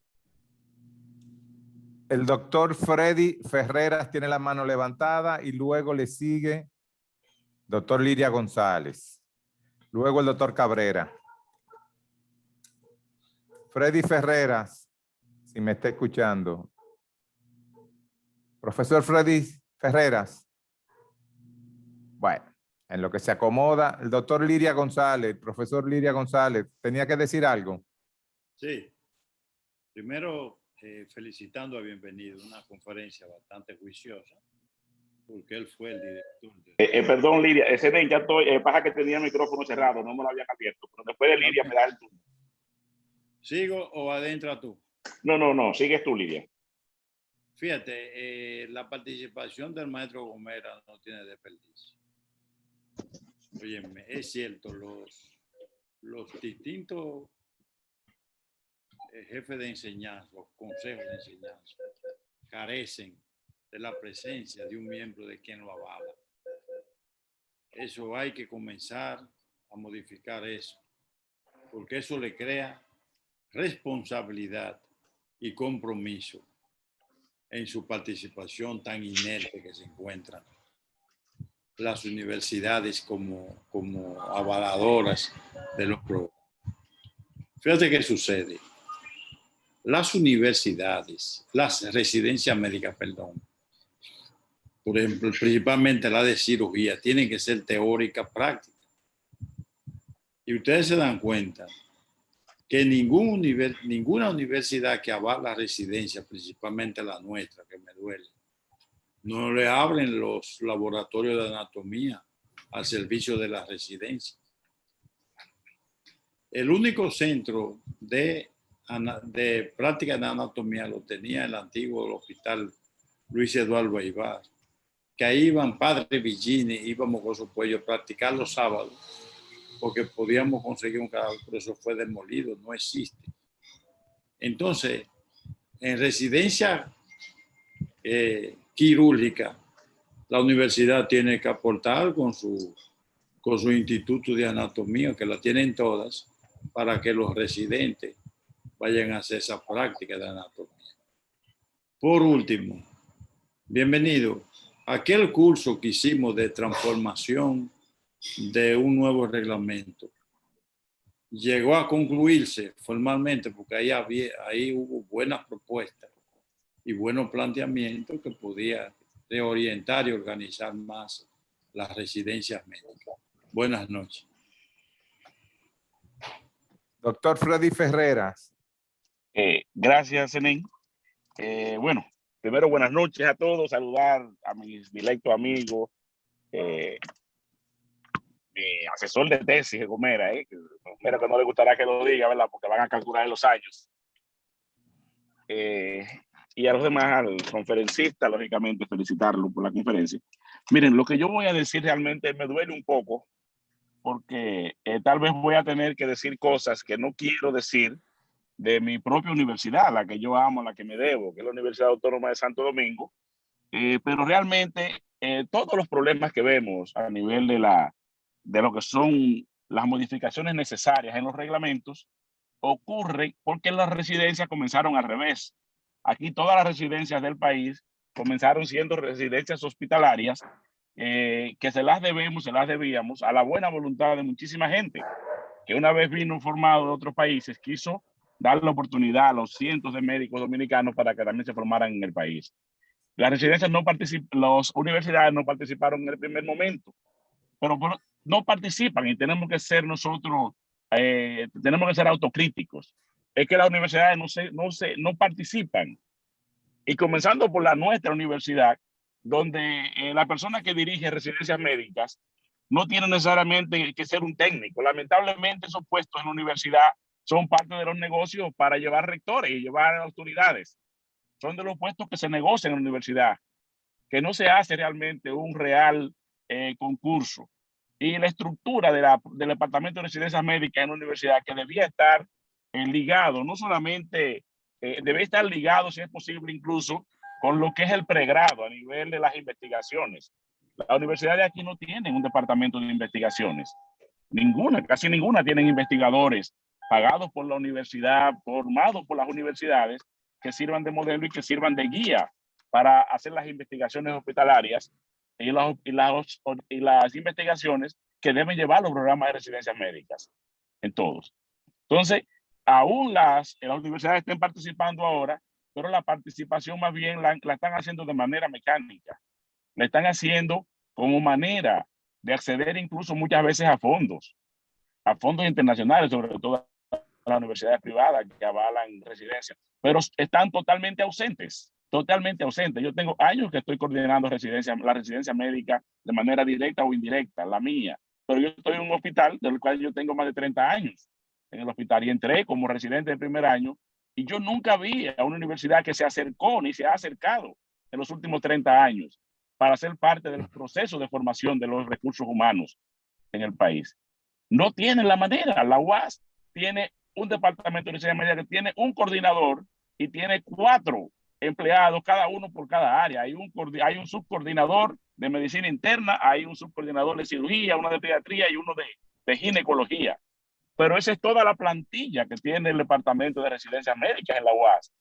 El doctor Freddy Ferreras tiene la mano levantada y luego le sigue doctor Liria González. Luego el doctor Cabrera. Freddy Ferreras, si me está escuchando. Profesor Freddy Ferreras. Bueno, en lo que se acomoda, el doctor Liria González, profesor Liria González, ¿tenía que decir algo? Sí. Primero, felicitando a Bienvenido, una conferencia bastante juiciosa. porque él fue el director. Perdón, Lidia, ese ya estoy, pasa que tenía el micrófono cerrado, no me lo habían abierto, pero después de Lidia me da el turno. ¿Sigo o adentra tú? No, sigues tú, Lidia. Fíjate, la participación del maestro Gomera no tiene desperdicio. Óyeme, es cierto, los distintos jefes de enseñanza, los consejos de enseñanza, carecen de la presencia de un miembro de quien lo avala. Eso hay que comenzar a modificar eso, porque eso le crea responsabilidad y compromiso en su participación tan inerte que se encuentran las universidades como avaladoras de los programas. Fíjate qué sucede. Las universidades, las residencias médicas, perdón, por ejemplo, principalmente la de cirugía, tienen que ser teórica, práctica. Y ustedes se dan cuenta que ninguna universidad que avala residencia, principalmente la nuestra, que me duele, no le abren los laboratorios de anatomía al servicio de la residencia. El único centro de práctica de anatomía lo tenía el antiguo hospital Luis Eduardo Aibar, que ahí iban Padre Villini, íbamos con su pueblo a practicar los sábados, porque podíamos conseguir un cadáver, pero eso fue demolido, no existe. Entonces, en residencia quirúrgica, la universidad tiene que aportar con su instituto de anatomía, que la tienen todas, para que los residentes vayan a hacer esa práctica de anatomía. Por último, bienvenido a aquel curso que hicimos de transformación de un nuevo reglamento. Llegó a concluirse formalmente porque ahí hubo buenas propuestas y buenos planteamientos que podía reorientar y organizar más las residencias médicas. Buenas noches. Doctor Freddy Ferreras. Gracias, Zenén. Bueno, primero buenas noches a todos, saludar a mis directos amigos, mi asesor de tesis, Gomera, Gomera, que no le gustará que lo diga, ¿verdad? Porque van a calcular los años. Y a los demás, al conferencista, lógicamente, felicitarlo por la conferencia. Miren, lo que yo voy a decir realmente me duele un poco, porque tal vez voy a tener que decir cosas que no quiero decir de mi propia universidad, la que yo amo, la que me debo, que es la Universidad Autónoma de Santo Domingo, pero realmente todos los problemas que vemos a nivel de lo que son las modificaciones necesarias en los reglamentos ocurren porque las residencias comenzaron al revés. Aquí todas las residencias del país comenzaron siendo residencias hospitalarias que se las debíamos a la buena voluntad de muchísima gente que una vez vino formado de otros países, quiso dar la oportunidad a los cientos de médicos dominicanos para que también se formaran en el país. Las residencias las universidades no participaron en el primer momento, pero no participan y tenemos que ser nosotros, tenemos que ser autocríticos. Es que las universidades no participan. Y comenzando por nuestra universidad, donde la persona que dirige residencias médicas no tiene necesariamente que ser un técnico. Lamentablemente esos puestos en la universidad son parte de los negocios para llevar rectores y llevar autoridades. Son de los puestos que se negocian en la universidad, que no se hace realmente un real concurso. Y la estructura del Departamento de Residencias Médicas en la universidad, que debía estar ligado, no solamente, debe estar ligado, si es posible, incluso con lo que es el pregrado a nivel de las investigaciones. La universidad de aquí no tiene un departamento de investigaciones. Casi ninguna tienen investigadores pagados por la universidad, formados por las universidades, que sirvan de modelo y que sirvan de guía para hacer las investigaciones hospitalarias y las investigaciones que deben llevar los programas de residencias médicas en todos. Entonces, aún las universidades estén participando ahora, pero la participación más bien la están haciendo de manera mecánica. La están haciendo como manera de acceder incluso muchas veces a fondos internacionales, sobre todo a las universidades privadas que avalan residencias, pero están totalmente ausentes totalmente ausente. Yo tengo años que estoy coordinando la residencia médica de manera directa o indirecta, la mía. Pero yo estoy en un hospital del cual yo tengo más de 30 años en el hospital y entré como residente del primer año y yo nunca vi a una universidad que se acercó ni se ha acercado en los últimos 30 años para ser parte del proceso de formación de los recursos humanos en el país. No tienen la manera. La UAS tiene un departamento de universidad médica que tiene un coordinador y tiene 4 empleados, cada uno por cada área. Hay un subcoordinador de medicina interna, hay un subcoordinador de cirugía, uno de pediatría y uno de ginecología. Pero esa es toda la plantilla que tiene el departamento de residencias médicas en la UAS.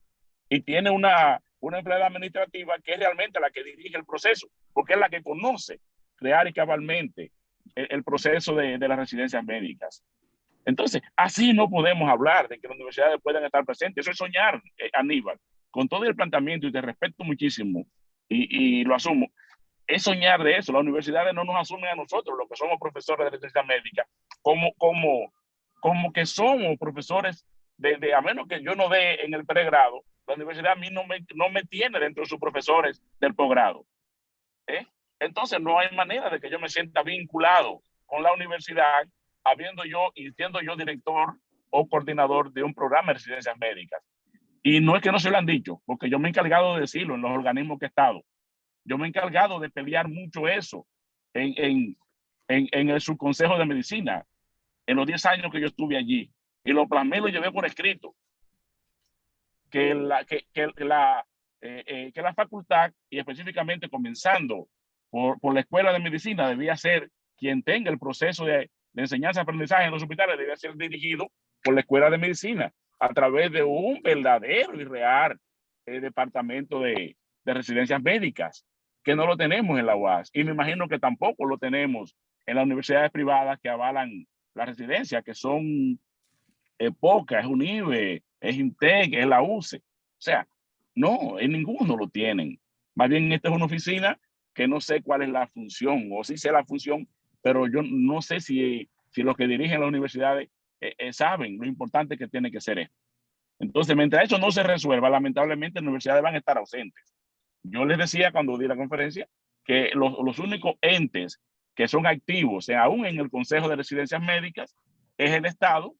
Y tiene una empleada administrativa que es realmente la que dirige el proceso, porque es la que conoce real y cabalmente el proceso de las residencias médicas. Entonces, así no podemos hablar de que las universidades puedan estar presentes. Eso es soñar, Aníbal. Con todo el planteamiento, y te respeto muchísimo, y lo asumo, es soñar de eso. Las universidades no nos asumen a nosotros, los que somos profesores de residencia médica, como que somos profesores a menos que yo no dé en el pregrado, la universidad a mí no me tiene dentro de sus profesores del posgrado. Entonces no hay manera de que yo me sienta vinculado con la universidad siendo yo director o coordinador de un programa de residencias médicas. Y no es que no se lo han dicho, porque yo me he encargado de decirlo en los organismos que he estado. Yo me he encargado de pelear mucho eso en el subconsejo de medicina, en los 10 años que yo estuve allí. Y lo plasmé, lo llevé por escrito. Que la facultad, y específicamente comenzando por la escuela de medicina, debía ser quien tenga el proceso de enseñanza-aprendizaje en los hospitales, debía ser dirigido por la escuela de medicina a través de un verdadero y real departamento de residencias médicas, que no lo tenemos en la UAS. Y me imagino que tampoco lo tenemos en las universidades privadas que avalan la residencia, que son pocas, es UNIBE, es INTEC, es la UCE. O sea, no, en ninguno lo tienen. Más bien, esta es una oficina que no sé cuál es la función, o sí sé la función, pero yo no sé si los que dirigen las universidades saben lo importante que tiene que ser esto. Entonces, mientras eso no se resuelva, lamentablemente las universidades van a estar ausentes. Yo les decía cuando di la conferencia que los únicos entes que son activos, aún en el Consejo de Residencias Médicas, es el Estado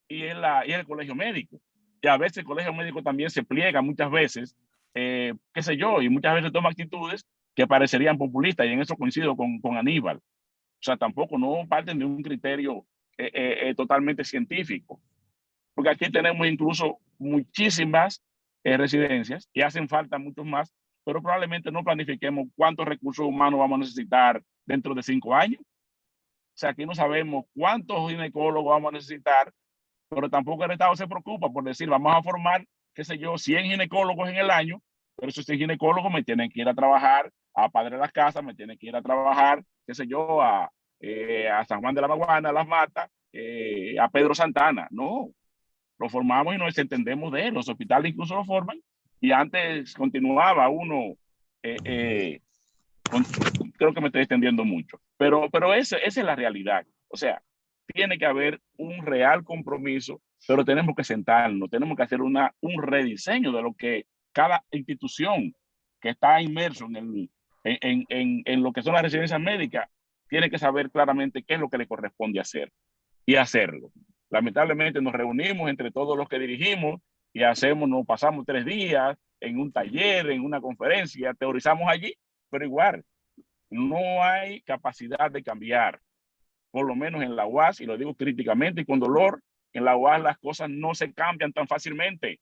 y el Colegio Médico. Y a veces el Colegio Médico también se pliega muchas veces, qué sé yo, y muchas veces toma actitudes que parecerían populistas, y en eso coincido con Aníbal. O sea, tampoco no parten de un criterio totalmente científico. Porque aquí tenemos incluso muchísimas residencias y hacen falta muchos más, pero probablemente no planifiquemos cuántos recursos humanos vamos a necesitar dentro de 5 años. O sea, aquí no sabemos cuántos ginecólogos vamos a necesitar, pero tampoco el Estado se preocupa por decir, vamos a formar, qué sé yo, 100 ginecólogos en el año, pero esos 100 ginecólogos me tienen que ir a trabajar a Padre de las Casas, me tienen que ir a trabajar, qué sé yo, a San Juan de la Maguana, a Las Matas, a Pedro Santana. No, lo formamos y nos entendemos de él. Los hospitales incluso lo forman, y antes continuaba uno, creo que me estoy extendiendo mucho, pero esa es la realidad. O sea, tiene que haber un real compromiso, pero tenemos que sentarnos, tenemos que hacer un rediseño de lo que cada institución que está inmerso en lo que son las residencias médicas tiene que saber claramente qué es lo que le corresponde hacer y hacerlo. Lamentablemente nos reunimos entre todos los que dirigimos y nos pasamos 3 días en un taller, en una conferencia, teorizamos allí, pero igual no hay capacidad de cambiar, por lo menos en la UAS, y lo digo críticamente y con dolor, en la UAS las cosas no se cambian tan fácilmente.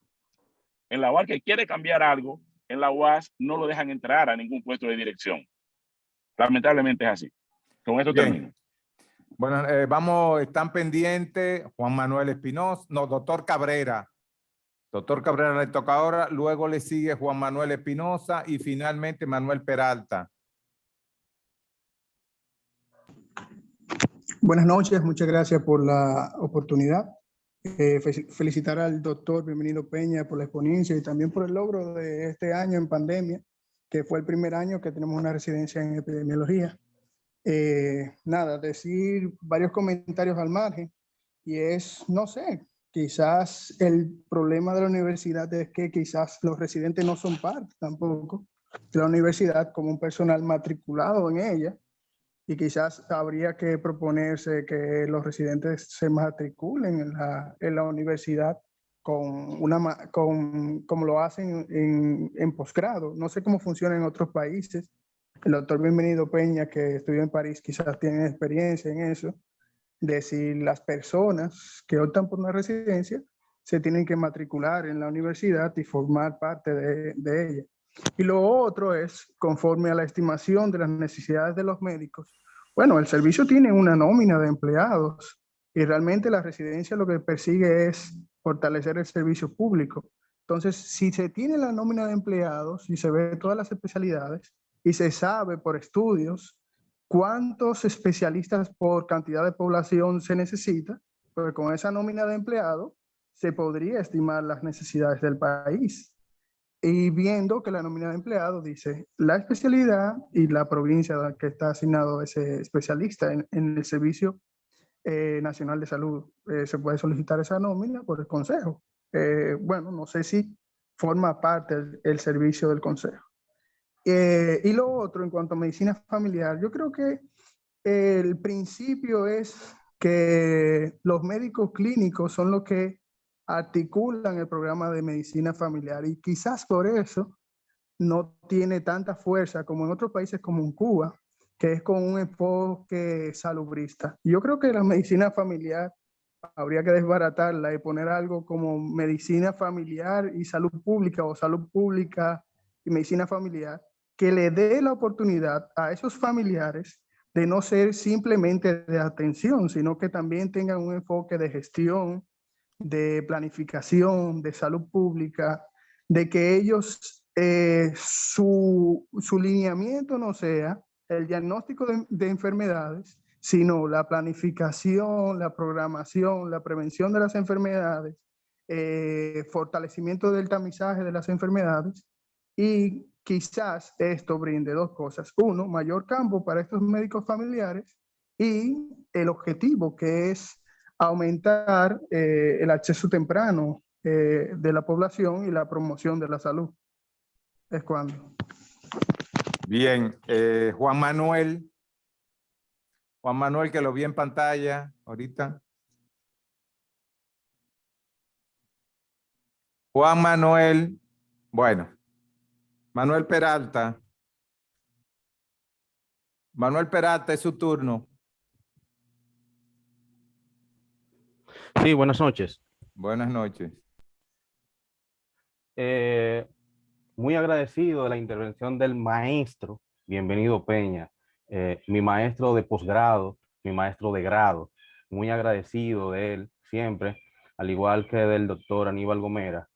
En la UAS que quiere cambiar algo, en la UAS no lo dejan entrar a ningún puesto de dirección. Lamentablemente es así. Con esto termino. Bueno, están pendientes Juan Manuel Espinosa, doctor Cabrera. Doctor Cabrera le toca ahora, luego le sigue Juan Manuel Espinosa y finalmente Manuel Peralta. Buenas noches, muchas gracias por la oportunidad. Felicitar al doctor Bienvenido Peña por la exponencia y también por el logro de este año en pandemia, que fue el primer año que tenemos una residencia en epidemiología. Decir varios comentarios al margen, y es, no sé, quizás el problema de la universidad es que quizás los residentes no son parte tampoco de la universidad como un personal matriculado en ella, y quizás habría que proponerse que los residentes se matriculen en la universidad como lo hacen en posgrado. No sé cómo funciona en otros países. El doctor Bienvenido Peña, que estudió en París, quizás tiene experiencia en eso, de si las personas que optan por una residencia se tienen que matricular en la universidad y formar parte de ella. Y lo otro es, conforme a la estimación de las necesidades de los médicos, bueno, el servicio tiene una nómina de empleados y realmente la residencia lo que persigue es fortalecer el servicio público. Entonces, si se tiene la nómina de empleados y se ve todas las especialidades y se sabe por estudios cuántos especialistas por cantidad de población se necesita, pues con esa nómina de empleados se podría estimar las necesidades del país. Y viendo que la nómina de empleados dice la especialidad y la provincia a la que está asignado ese especialista en el Servicio Nacional de Salud, se puede solicitar esa nómina por el Consejo. Bueno, no sé si forma parte el servicio del Consejo. Y lo otro, en cuanto a medicina familiar, yo creo que el principio es que los médicos clínicos son los que articulan el programa de medicina familiar y quizás por eso no tiene tanta fuerza como en otros países como en Cuba, que es con un enfoque salubrista. Yo creo que la medicina familiar habría que desbaratarla y poner algo como medicina familiar y salud pública, o salud pública y medicina familiar, que le dé la oportunidad a esos familiares de no ser simplemente de atención, sino que también tengan un enfoque de gestión, de planificación, de salud pública, de que ellos, su lineamiento no sea el diagnóstico de enfermedades, sino la planificación, la programación, la prevención de las enfermedades, fortalecimiento del tamizaje de las enfermedades, y quizás esto brinde dos cosas. Uno, mayor campo para estos médicos familiares, y el objetivo que es aumentar el acceso temprano de la población y la promoción de la salud. Es cuando. Bien, Juan Manuel. Juan Manuel, que lo vi en pantalla ahorita. Juan Manuel, bueno, Manuel Peralta. Manuel Peralta, es su turno. Sí, buenas noches. Buenas noches. Muy agradecido de la intervención del maestro Bienvenido Peña, mi maestro de posgrado, mi maestro de grado. Muy agradecido de él siempre, al igual que del doctor Aníbal Gomera.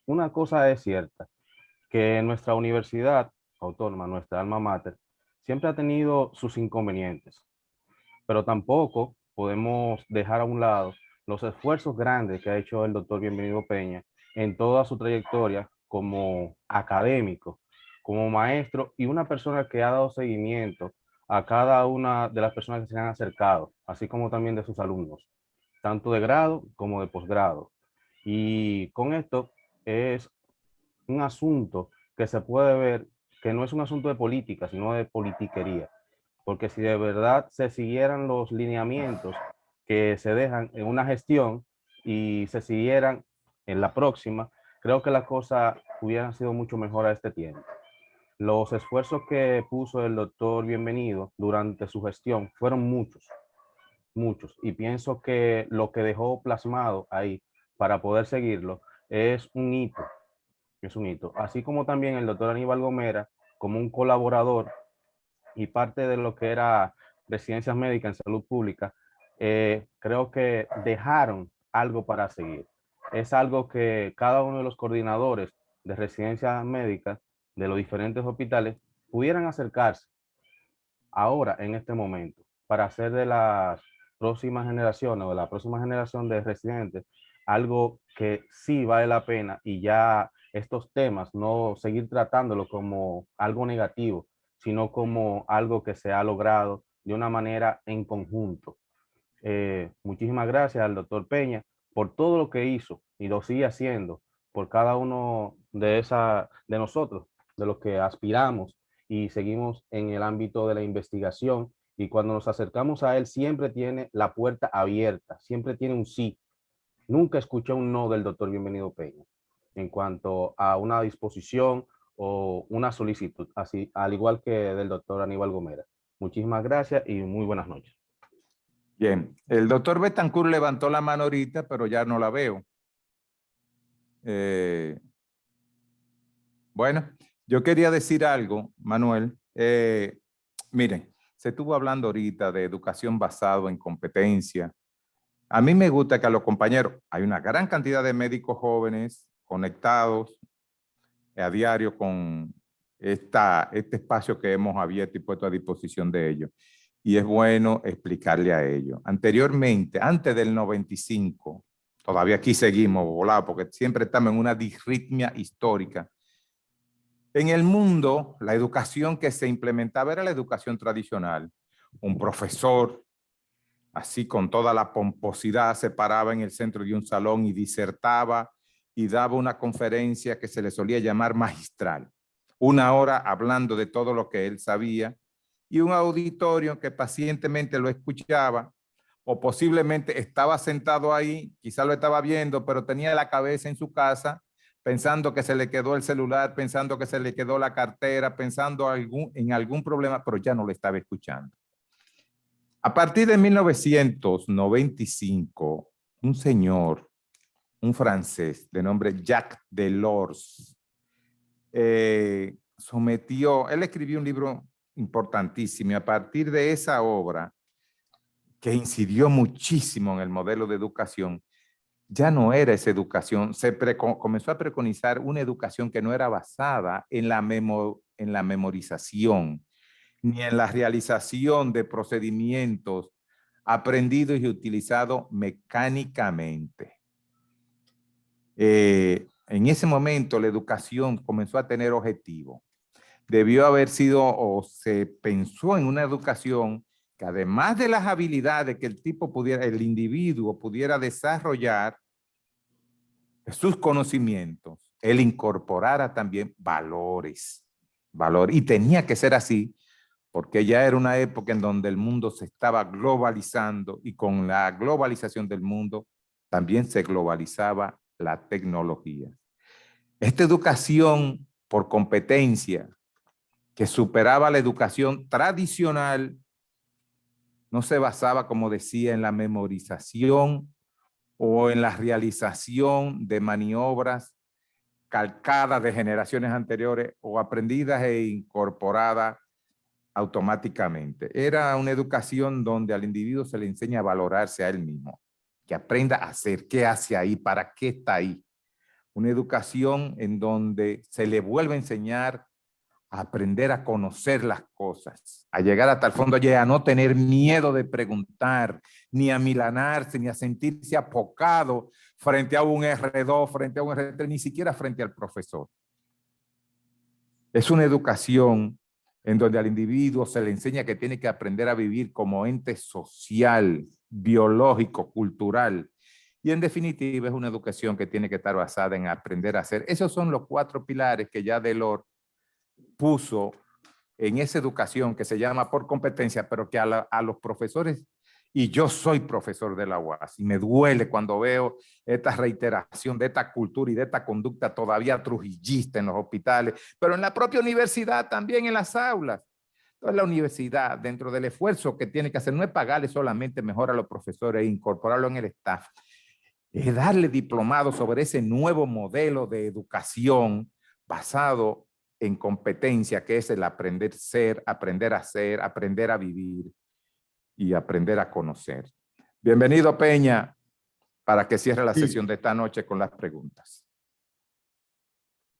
Una cosa es cierta, que nuestra universidad autónoma, nuestra alma mater, siempre ha tenido sus inconvenientes, pero tampoco podemos dejar a un lado los esfuerzos grandes que ha hecho el doctor Bienvenido Peña en toda su trayectoria como académico, como maestro y una persona que ha dado seguimiento a cada una de las personas que se han acercado, así como también de sus alumnos, tanto de grado como de posgrado. Y con esto es un asunto que se puede ver que no es un asunto de política, sino de politiquería. Porque si de verdad se siguieran los lineamientos que se dejan en una gestión y se siguieran en la próxima, creo que las cosas hubieran sido mucho mejor a este tiempo. Los esfuerzos que puso el doctor Bienvenido durante su gestión fueron muchos, muchos. Y pienso que lo que dejó plasmado ahí para poder seguirlo es un hito. Es un hito. Así como también el doctor Aníbal Gomera, como un colaborador y parte de lo que era residencias médicas en salud pública, creo que dejaron algo para seguir. Es algo que cada uno de los coordinadores de residencias médicas de los diferentes hospitales pudieran acercarse ahora, en este momento, para hacer de las próximas generaciones o de la próxima generación de residentes algo que sí vale la pena, y ya estos temas no seguir tratándolo como algo negativo, sino como algo que se ha logrado de una manera en conjunto. Muchísimas gracias al doctor Peña por todo lo que hizo y lo sigue haciendo por cada uno de nosotros, de los que aspiramos y seguimos en el ámbito de la investigación. Y cuando nos acercamos a él, siempre tiene la puerta abierta, siempre tiene un sí. Nunca escuché un no del doctor Bienvenido Peña en cuanto a una disposición o una solicitud, así, al igual que del doctor Aníbal Gomera. Muchísimas gracias y muy buenas noches. Bien, el doctor Betancourt levantó la mano ahorita, pero ya no la veo. Bueno, yo quería decir algo, Manuel. Miren, se estuvo hablando ahorita de educación basada en competencia. A mí me gusta que a los compañeros, hay una gran cantidad de médicos jóvenes conectados a diario con este espacio que hemos abierto y puesto a disposición de ellos. Y es bueno explicarle a ellos. Anteriormente, antes del 95, todavía aquí seguimos volados porque siempre estamos en una disritmia histórica. En el mundo, la educación que se implementaba era la educación tradicional. Un profesor, así con toda la pomposidad, se paraba en el centro de un salón y disertaba y daba una conferencia que se le solía llamar magistral. 1 hora hablando de todo lo que él sabía y un auditorio que pacientemente lo escuchaba o posiblemente estaba sentado ahí, quizá lo estaba viendo, pero tenía la cabeza en su casa pensando que se le quedó el celular, pensando que se le quedó la cartera, pensando en algún problema, pero ya no le estaba escuchando. A partir de 1995, un señor, un francés de nombre Jacques Delors, él escribió un libro importantísimo y a partir de esa obra, que incidió muchísimo en el modelo de educación, ya no era esa educación, comenzó a preconizar una educación que no era basada en la memorización, ni en la realización de procedimientos aprendidos y utilizados mecánicamente. En ese momento la educación comenzó a tener objetivo. Debió haber sido o se pensó en una educación que además de las habilidades que el individuo pudiera desarrollar, sus conocimientos, él incorporara también valores. Y tenía que ser así, porque ya era una época en donde el mundo se estaba globalizando y con la globalización del mundo también se globalizaba la tecnología. Esta educación por competencia que superaba la educación tradicional no se basaba, como decía, en la memorización o en la realización de maniobras calcadas de generaciones anteriores o aprendidas e incorporadas automáticamente. Era una educación donde al individuo se le enseña a valorarse a él mismo, que aprenda a hacer, qué hace ahí, para qué está ahí. Una educación en donde se le vuelve a enseñar a aprender a conocer las cosas, a llegar hasta el fondo, a no tener miedo de preguntar, ni a milanarse, ni a sentirse apocado frente a un R2, frente a un R3, ni siquiera frente al profesor. Es una educación en donde al individuo se le enseña que tiene que aprender a vivir como ente social, biológico, cultural. Y en definitiva es una educación que tiene que estar basada en aprender a hacer. Esos son los 4 pilares que ya Delors puso en esa educación que se llama por competencia, pero que a los profesores, y yo soy profesor de la UAS, y me duele cuando veo esta reiteración de esta cultura y de esta conducta todavía trujillista en los hospitales, pero en la propia universidad también en las aulas. Entonces la universidad, dentro del esfuerzo que tiene que hacer, no es pagarle solamente mejor a los profesores e incorporarlo en el staff, es darle diplomados sobre ese nuevo modelo de educación basado en competencia, que es el aprender a ser, aprender a vivir y aprender a conocer. Bienvenido, Peña, para que cierre la sesión de esta noche con las preguntas.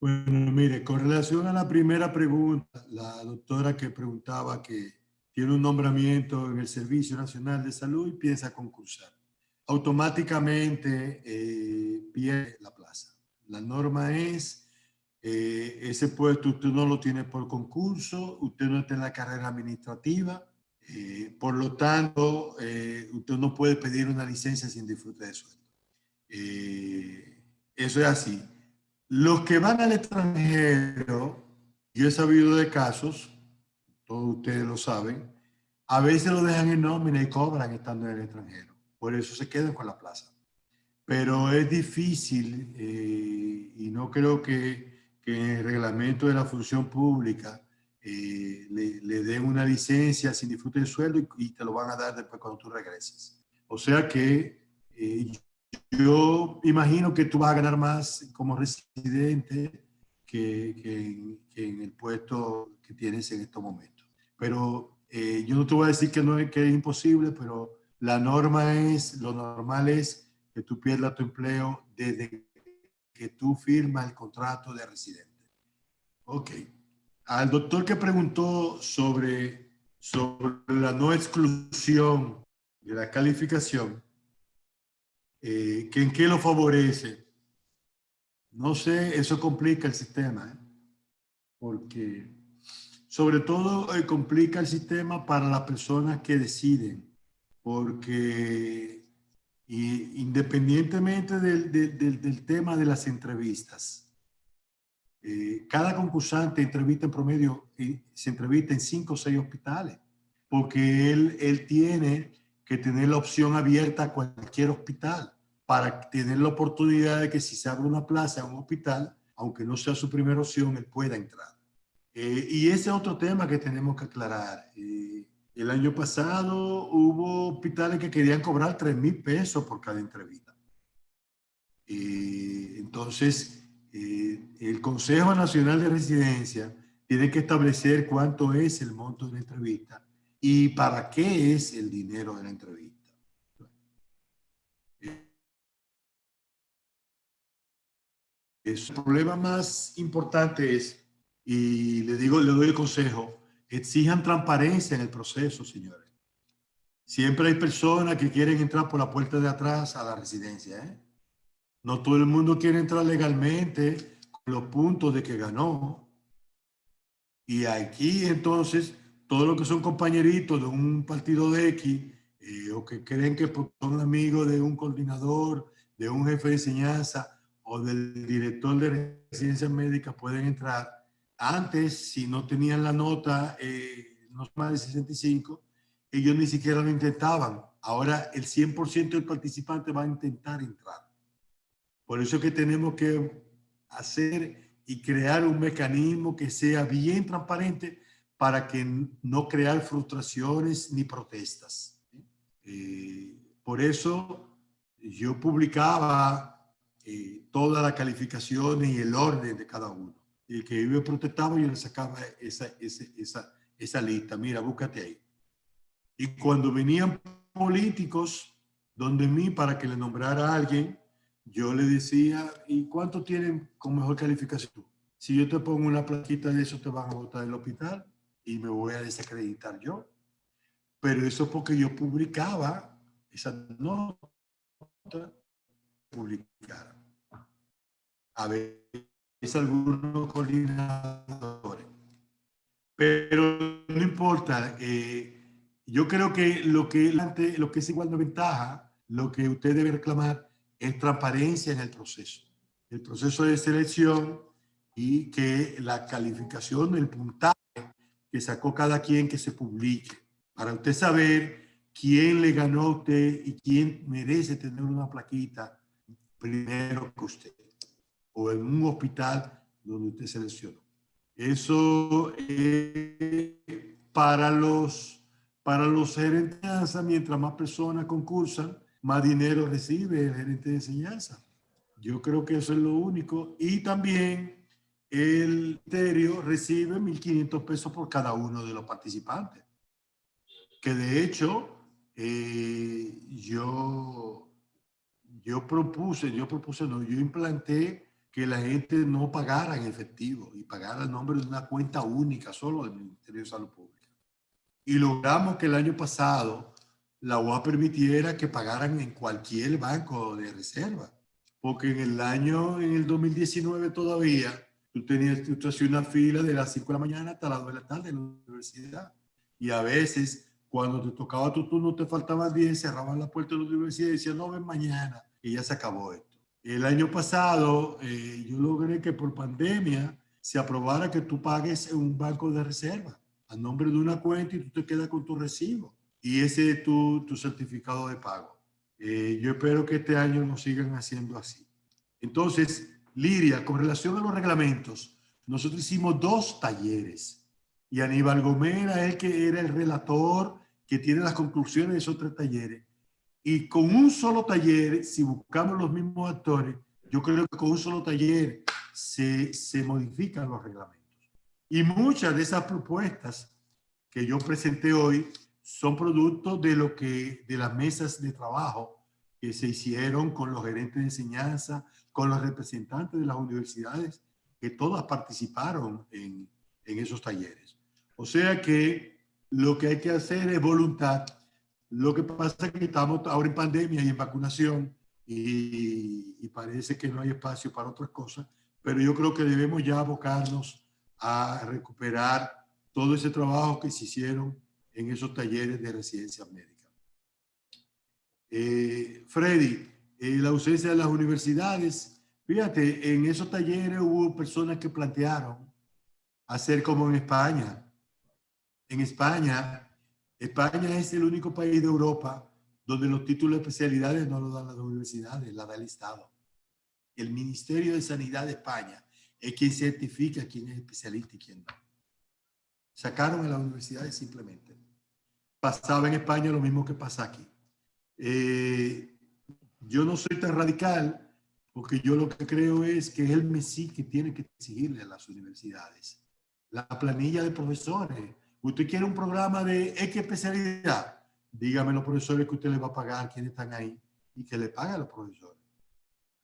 Bueno, mire, con relación a la primera pregunta, la doctora que preguntaba que tiene un nombramiento en el Servicio Nacional de Salud y piensa concursar, automáticamente pierde la plaza. La norma es, ese puesto usted no lo tiene por concurso, usted no está en la carrera administrativa, Por lo tanto, usted no puede pedir una licencia sin disfrute de sueldo. Eso es así. Los que van al extranjero, yo he sabido de casos, todos ustedes lo saben, a veces lo dejan en nómina y cobran estando en el extranjero. Por eso se quedan con la plaza. Pero es difícil y no creo que en el reglamento de la función pública le den una licencia sin disfrute de sueldo y te lo van a dar después cuando tú regreses. O sea que yo imagino que tú vas a ganar más como residente que en el puesto que tienes en estos momentos. Pero yo no te voy a decir que, no es, que es imposible, pero la norma es, lo normal es que tú pierdas tu empleo desde que tú firmas el contrato de residente. Ok. Al doctor que preguntó sobre la no exclusión de la calificación, que en qué lo favorece. No sé, eso complica el sistema, porque sobre todo complica el sistema para las personas que deciden, porque independientemente del tema de las entrevistas, cada concursante entrevista en promedio, se entrevista en 5 o 6 hospitales, porque él tiene que tener la opción abierta a cualquier hospital para tener la oportunidad de que si se abre una plaza en un hospital, aunque no sea su primera opción, él pueda entrar. Y ese es otro tema que tenemos que aclarar. El año pasado hubo hospitales que querían cobrar 3,000 pesos por cada entrevista. Entonces, el Consejo Nacional de Residencia tiene que establecer cuánto es el monto de la entrevista y para qué es el dinero de la entrevista. El problema más importante es, y le doy el consejo, exijan transparencia en el proceso, señores. Siempre hay personas que quieren entrar por la puerta de atrás a la residencia, No todo el mundo quiere entrar legalmente con los puntos de que ganó. Y aquí entonces, todos los que son compañeritos de un partido de X o que creen que son amigos de un coordinador, de un jefe de enseñanza o del director de residencias médicas pueden entrar. Antes, si no tenían la nota, no más de 65, ellos ni siquiera lo intentaban. Ahora el 100% del participante va a intentar entrar. Por eso es que tenemos que hacer y crear un mecanismo que sea bien transparente para que no crear frustraciones ni protestas. Por eso yo publicaba todas las calificaciones y el orden de cada uno. Y el que yo protestaba, yo le sacaba esa lista. Mira, búscate ahí. Y cuando venían políticos donde mí para que le nombrara a alguien, yo le decía, ¿y cuánto tienen con mejor calificación tú? Si yo te pongo una plaquita de eso, te van a botar del hospital y me voy a desacreditar yo. Pero eso es porque yo publicaba esa nota, publicara. A veces algunos coordinadores. Pero no importa. Yo creo que lo que es igual de ventaja, lo que usted debe reclamar es transparencia en el proceso de selección y que la calificación, el puntaje que sacó cada quien que se publique para usted saber quién le ganó a usted y quién merece tener una plaquita primero que usted o en un hospital donde usted seleccionó. Eso para los gerentes de enseñanza, mientras más personas concursan, más dinero recibe el gerente de enseñanza. Yo creo que eso es lo único. Y también el ministerio recibe 1.500 pesos por cada uno de los participantes. Que de hecho, yo implanté que la gente no pagara en efectivo y pagara el nombre de una cuenta única solo del Ministerio de Salud Pública. Y logramos que el año pasado la UA permitiera que pagaran en cualquier banco de reserva. Porque en el 2019 todavía, tú hacías una fila de las 5 de la mañana hasta las 2 de la tarde en la universidad. Y a veces cuando te tocaba tu turno, te faltaban 10, cerraban la puerta de la universidad y decían, no, ven mañana, y ya se acabó esto. El año pasado, yo logré que por pandemia se aprobara que tú pagues en un banco de reserva a nombre de una cuenta y tú te quedas con tu recibo. Y ese es tu certificado de pago. Yo espero que este año lo sigan haciendo así. Entonces, Liria, con relación a los reglamentos, nosotros hicimos 2 talleres y Aníbal Gomera es el que era el relator que tiene las conclusiones de esos 3 talleres. Y con un solo taller, si buscamos los mismos actores, yo creo que con un solo taller se modifican los reglamentos. Y muchas de esas propuestas que yo presenté hoy son productos de las mesas de trabajo que se hicieron con los gerentes de enseñanza, con los representantes de las universidades, que todas participaron en esos talleres. O sea que lo que hay que hacer es voluntad. Lo que pasa es que estamos ahora en pandemia y en vacunación y parece que no hay espacio para otras cosas, pero yo creo que debemos ya abocarnos a recuperar todo ese trabajo que se hicieron en esos talleres de residencia médica. Freddy, la ausencia de las universidades, fíjate, en esos talleres hubo personas que plantearon hacer como en España. En España es el único país de Europa donde los títulos de especialidades no los dan las universidades, la da el Estado. El Ministerio de Sanidad de España es quien certifica quién es especialista y quién no. Sacaron a las universidades simplemente. Pasaba en España lo mismo que pasa aquí. Yo no soy tan radical porque yo lo que creo es que es el MESI que tiene que exigirle a las universidades. La planilla de profesores. Usted quiere un programa de X especialidad, dígame los profesores que usted le va a pagar, quiénes están ahí, y que le pague a los profesores.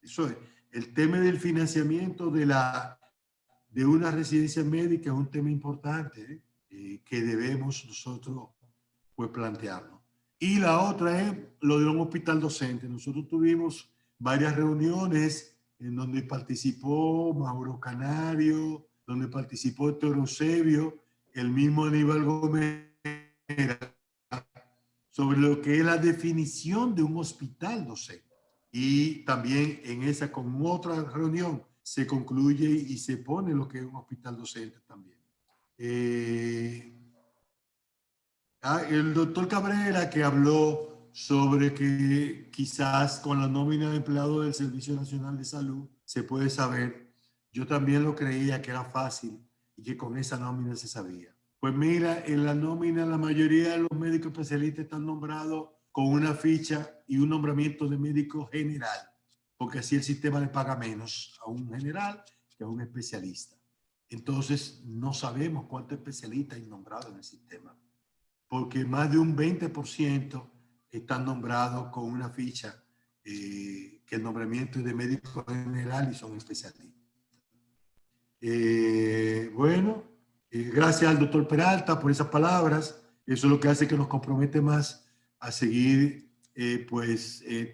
Eso es. El tema del financiamiento de una residencia médica es un tema importante que debemos nosotros pues plantearnos. Y la otra es lo de un hospital docente. Nosotros tuvimos varias reuniones en donde participó Mauro Canario, donde participó Héctor Eusebio, el mismo Aníbal Gómez, sobre lo que es la definición de un hospital docente. Y también en esa, con otra reunión, se concluye y se pone lo que es un hospital docente también. El doctor Cabrera, que habló sobre que quizás con la nómina de empleados del Servicio Nacional de Salud se puede saber. Yo también lo creía que era fácil y que con esa nómina se sabía. Pues mira, en la nómina la mayoría de los médicos especialistas están nombrados con una ficha y un nombramiento de médico general, porque así el sistema le paga menos a un general que a un especialista. Entonces no sabemos cuántos especialistas hay nombrados en el sistema, porque más de un 20% están nombrados con una ficha que el nombramiento es de médico general y son especialistas. Gracias al doctor Peralta por esas palabras. Eso es lo que hace que nos compromete más a seguir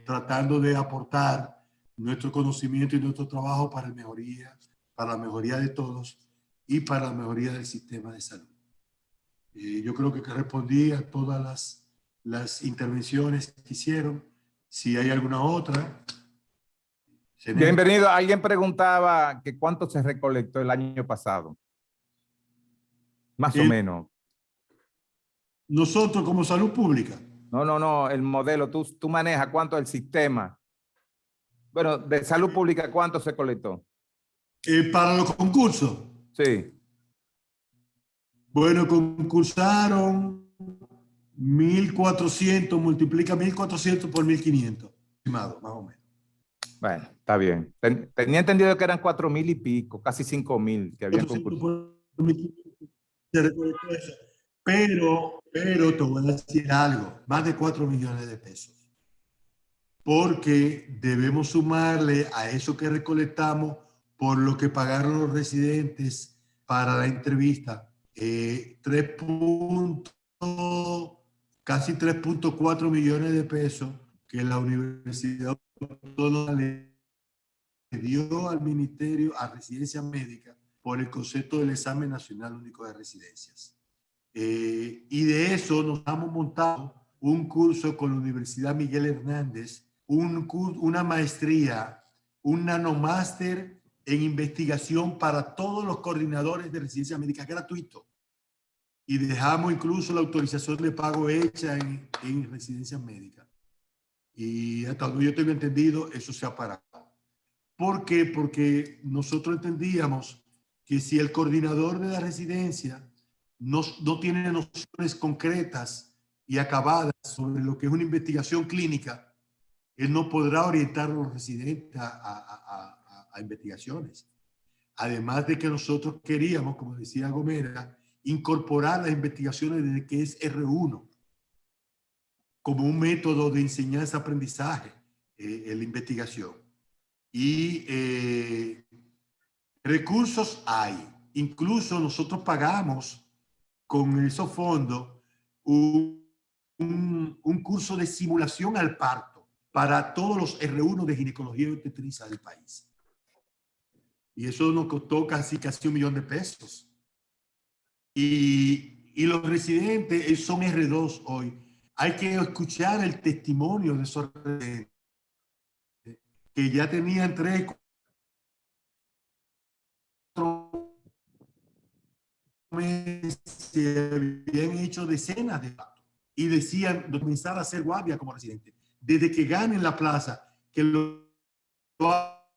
tratando de aportar nuestro conocimiento y nuestro trabajo para la mejoría de todos y para la mejoría del sistema de salud. Yo creo que respondí a todas las intervenciones que hicieron. Si hay alguna otra. Bienvenido. Alguien preguntaba que cuánto se recolectó el año pasado. Más o menos. Nosotros como salud pública. No, el modelo. Tú manejas cuánto el sistema. Bueno, de salud pública, ¿cuánto se colectó? Para los concursos. Sí. Bueno, concursaron 1.400, multiplica 1.400 por 1.500, estimado, más o menos. Bueno, está bien. Tenía entendido que eran 4.000 y pico, casi 5.000 que habían concursado. Pero te voy a decir algo, más de 4 millones de pesos. Porque debemos sumarle a eso que recolectamos por lo que pagaron los residentes para la entrevista. Casi 3.4 millones de pesos que la Universidad Autónoma le dio al Ministerio a Residencia Médica por el concepto del Examen Nacional Único de Residencias. Y de eso nos hemos montado un curso con la Universidad Miguel Hernández, una maestría, un nanomáster en investigación para todos los coordinadores de residencia médica gratuito. Y dejamos incluso la autorización de pago hecha en residencias médicas. Y hasta donde yo tengo entendido, eso se ha parado. ¿Por qué? Porque nosotros entendíamos que si el coordinador de la residencia no tiene nociones concretas y acabadas sobre lo que es una investigación clínica, él no podrá orientar a los residentes a investigaciones. Además de que nosotros queríamos, como decía Gomera, incorporar las investigaciones desde que es R1 como un método de enseñanza-aprendizaje en la investigación. Y recursos hay. Incluso nosotros pagamos con esos fondos un curso de simulación al parto para todos los R1 de ginecología y obstetricia del país. Y eso nos costó casi $1 millón de pesos. Y los residentes son R2 hoy. Hay que escuchar el testimonio de esos residentes que ya tenían 3, 4 meses, habían hecho decenas de partos y decían de comenzar a hacer guardia como residente. Desde que ganen la plaza, que lo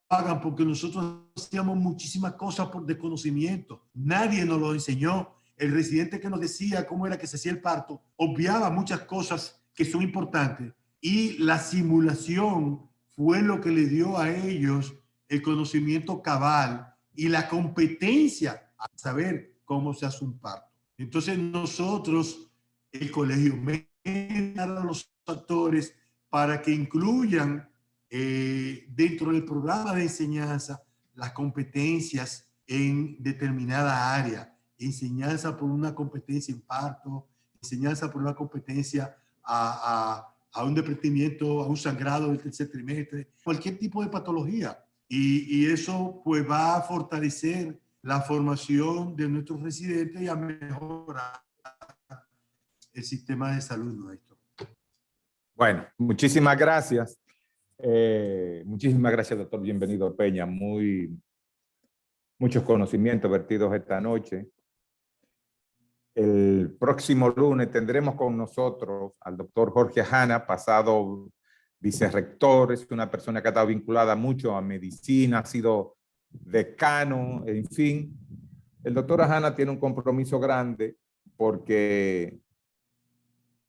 hagan, porque nosotros hacíamos muchísimas cosas por desconocimiento. Nadie nos lo enseñó. El residente que nos decía cómo era que se hacía el parto obviaba muchas cosas que son importantes, y la simulación fue lo que le dio a ellos el conocimiento cabal y la competencia a saber cómo se hace un parto. Entonces nosotros, el colegio, a los actores para que incluyan dentro del programa de enseñanza las competencias en determinada área. Enseñanza por una competencia en parto, enseñanza por una competencia a un desprendimiento, a un sangrado del tercer trimestre, cualquier tipo de patología. Y eso pues va a fortalecer la formación de nuestros residentes y a mejorar el sistema de salud nuestro. Bueno, muchísimas gracias. Muchísimas gracias, doctor. Bienvenido, Peña. Muchos conocimientos vertidos esta noche. El próximo lunes tendremos con nosotros al doctor Jorge Hanna, pasado vicerrector, es una persona que ha estado vinculada mucho a medicina, ha sido decano, en fin. El doctor Hanna tiene un compromiso grande porque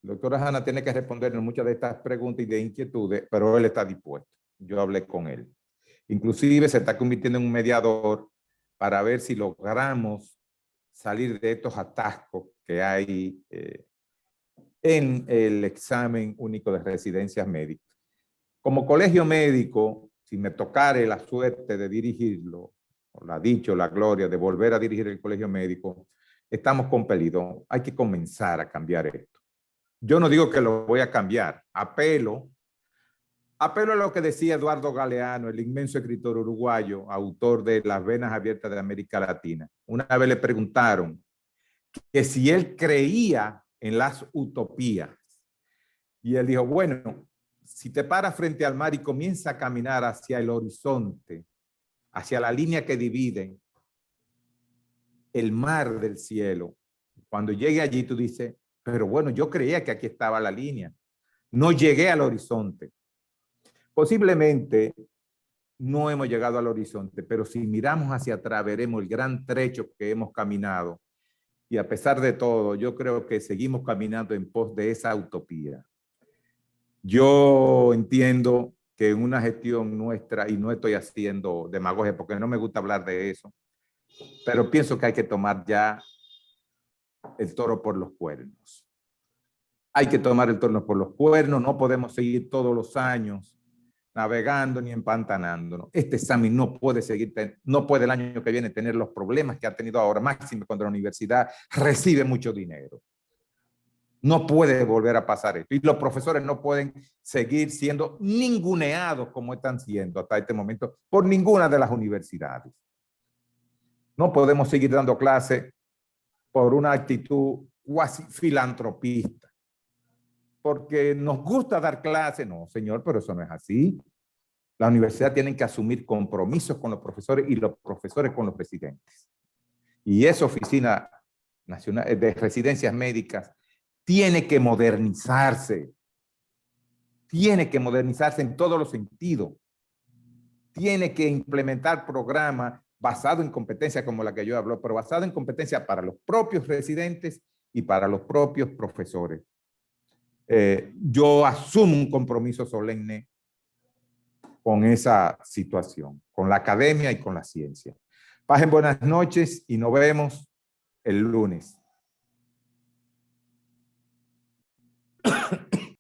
el doctor Hanna tiene que responder en muchas de estas preguntas y de inquietudes, pero él está dispuesto. Yo hablé con él. Inclusive se está convirtiendo en un mediador para ver si logramos salir de estos atascos que hay en el examen único de residencias médicas. Como colegio médico, si me tocare la suerte de dirigirlo, o la dicha o la gloria de volver a dirigir el colegio médico, estamos compelidos. Hay que comenzar a cambiar esto. Yo no digo que lo voy a cambiar. Apelo a lo que decía Eduardo Galeano, el inmenso escritor uruguayo, autor de Las venas abiertas de América Latina. Una vez le preguntaron que si él creía en las utopías. Y él dijo, bueno, si te paras frente al mar y comienzas a caminar hacia el horizonte, hacia la línea que divide el mar del cielo, cuando llegue allí tú dices, pero bueno, yo creía que aquí estaba la línea. No llegué al horizonte. Posiblemente no hemos llegado al horizonte, pero si miramos hacia atrás veremos el gran trecho que hemos caminado. Y a pesar de todo, yo creo que seguimos caminando en pos de esa utopía. Yo entiendo que en una gestión nuestra, y no estoy haciendo demagogia porque no me gusta hablar de eso, pero pienso que hay que tomar ya el toro por los cuernos. Hay que tomar el toro por los cuernos, no podemos seguir todos los años navegando ni empantanándonos. Este examen no puede seguir, no puede el año que viene tener los problemas que ha tenido ahora, máximo cuando la universidad recibe mucho dinero. No puede volver a pasar esto. Y los profesores no pueden seguir siendo ninguneados como están siendo hasta este momento por ninguna de las universidades. No podemos seguir dando clases por una actitud cuasi filantropistas, porque nos gusta dar clases. No, señor, pero eso no es así. La universidad tiene que asumir compromisos con los profesores y los profesores con los residentes. Y esa Oficina Nacional de Residencias Médicas tiene que modernizarse. Tiene que modernizarse en todos los sentidos. Tiene que implementar programas basados en competencias como la que yo hablo, pero basados en competencias para los propios residentes y para los propios profesores. Yo asumo un compromiso solemne con esa situación, con la academia y con la ciencia. Pasen buenas noches y nos vemos el lunes.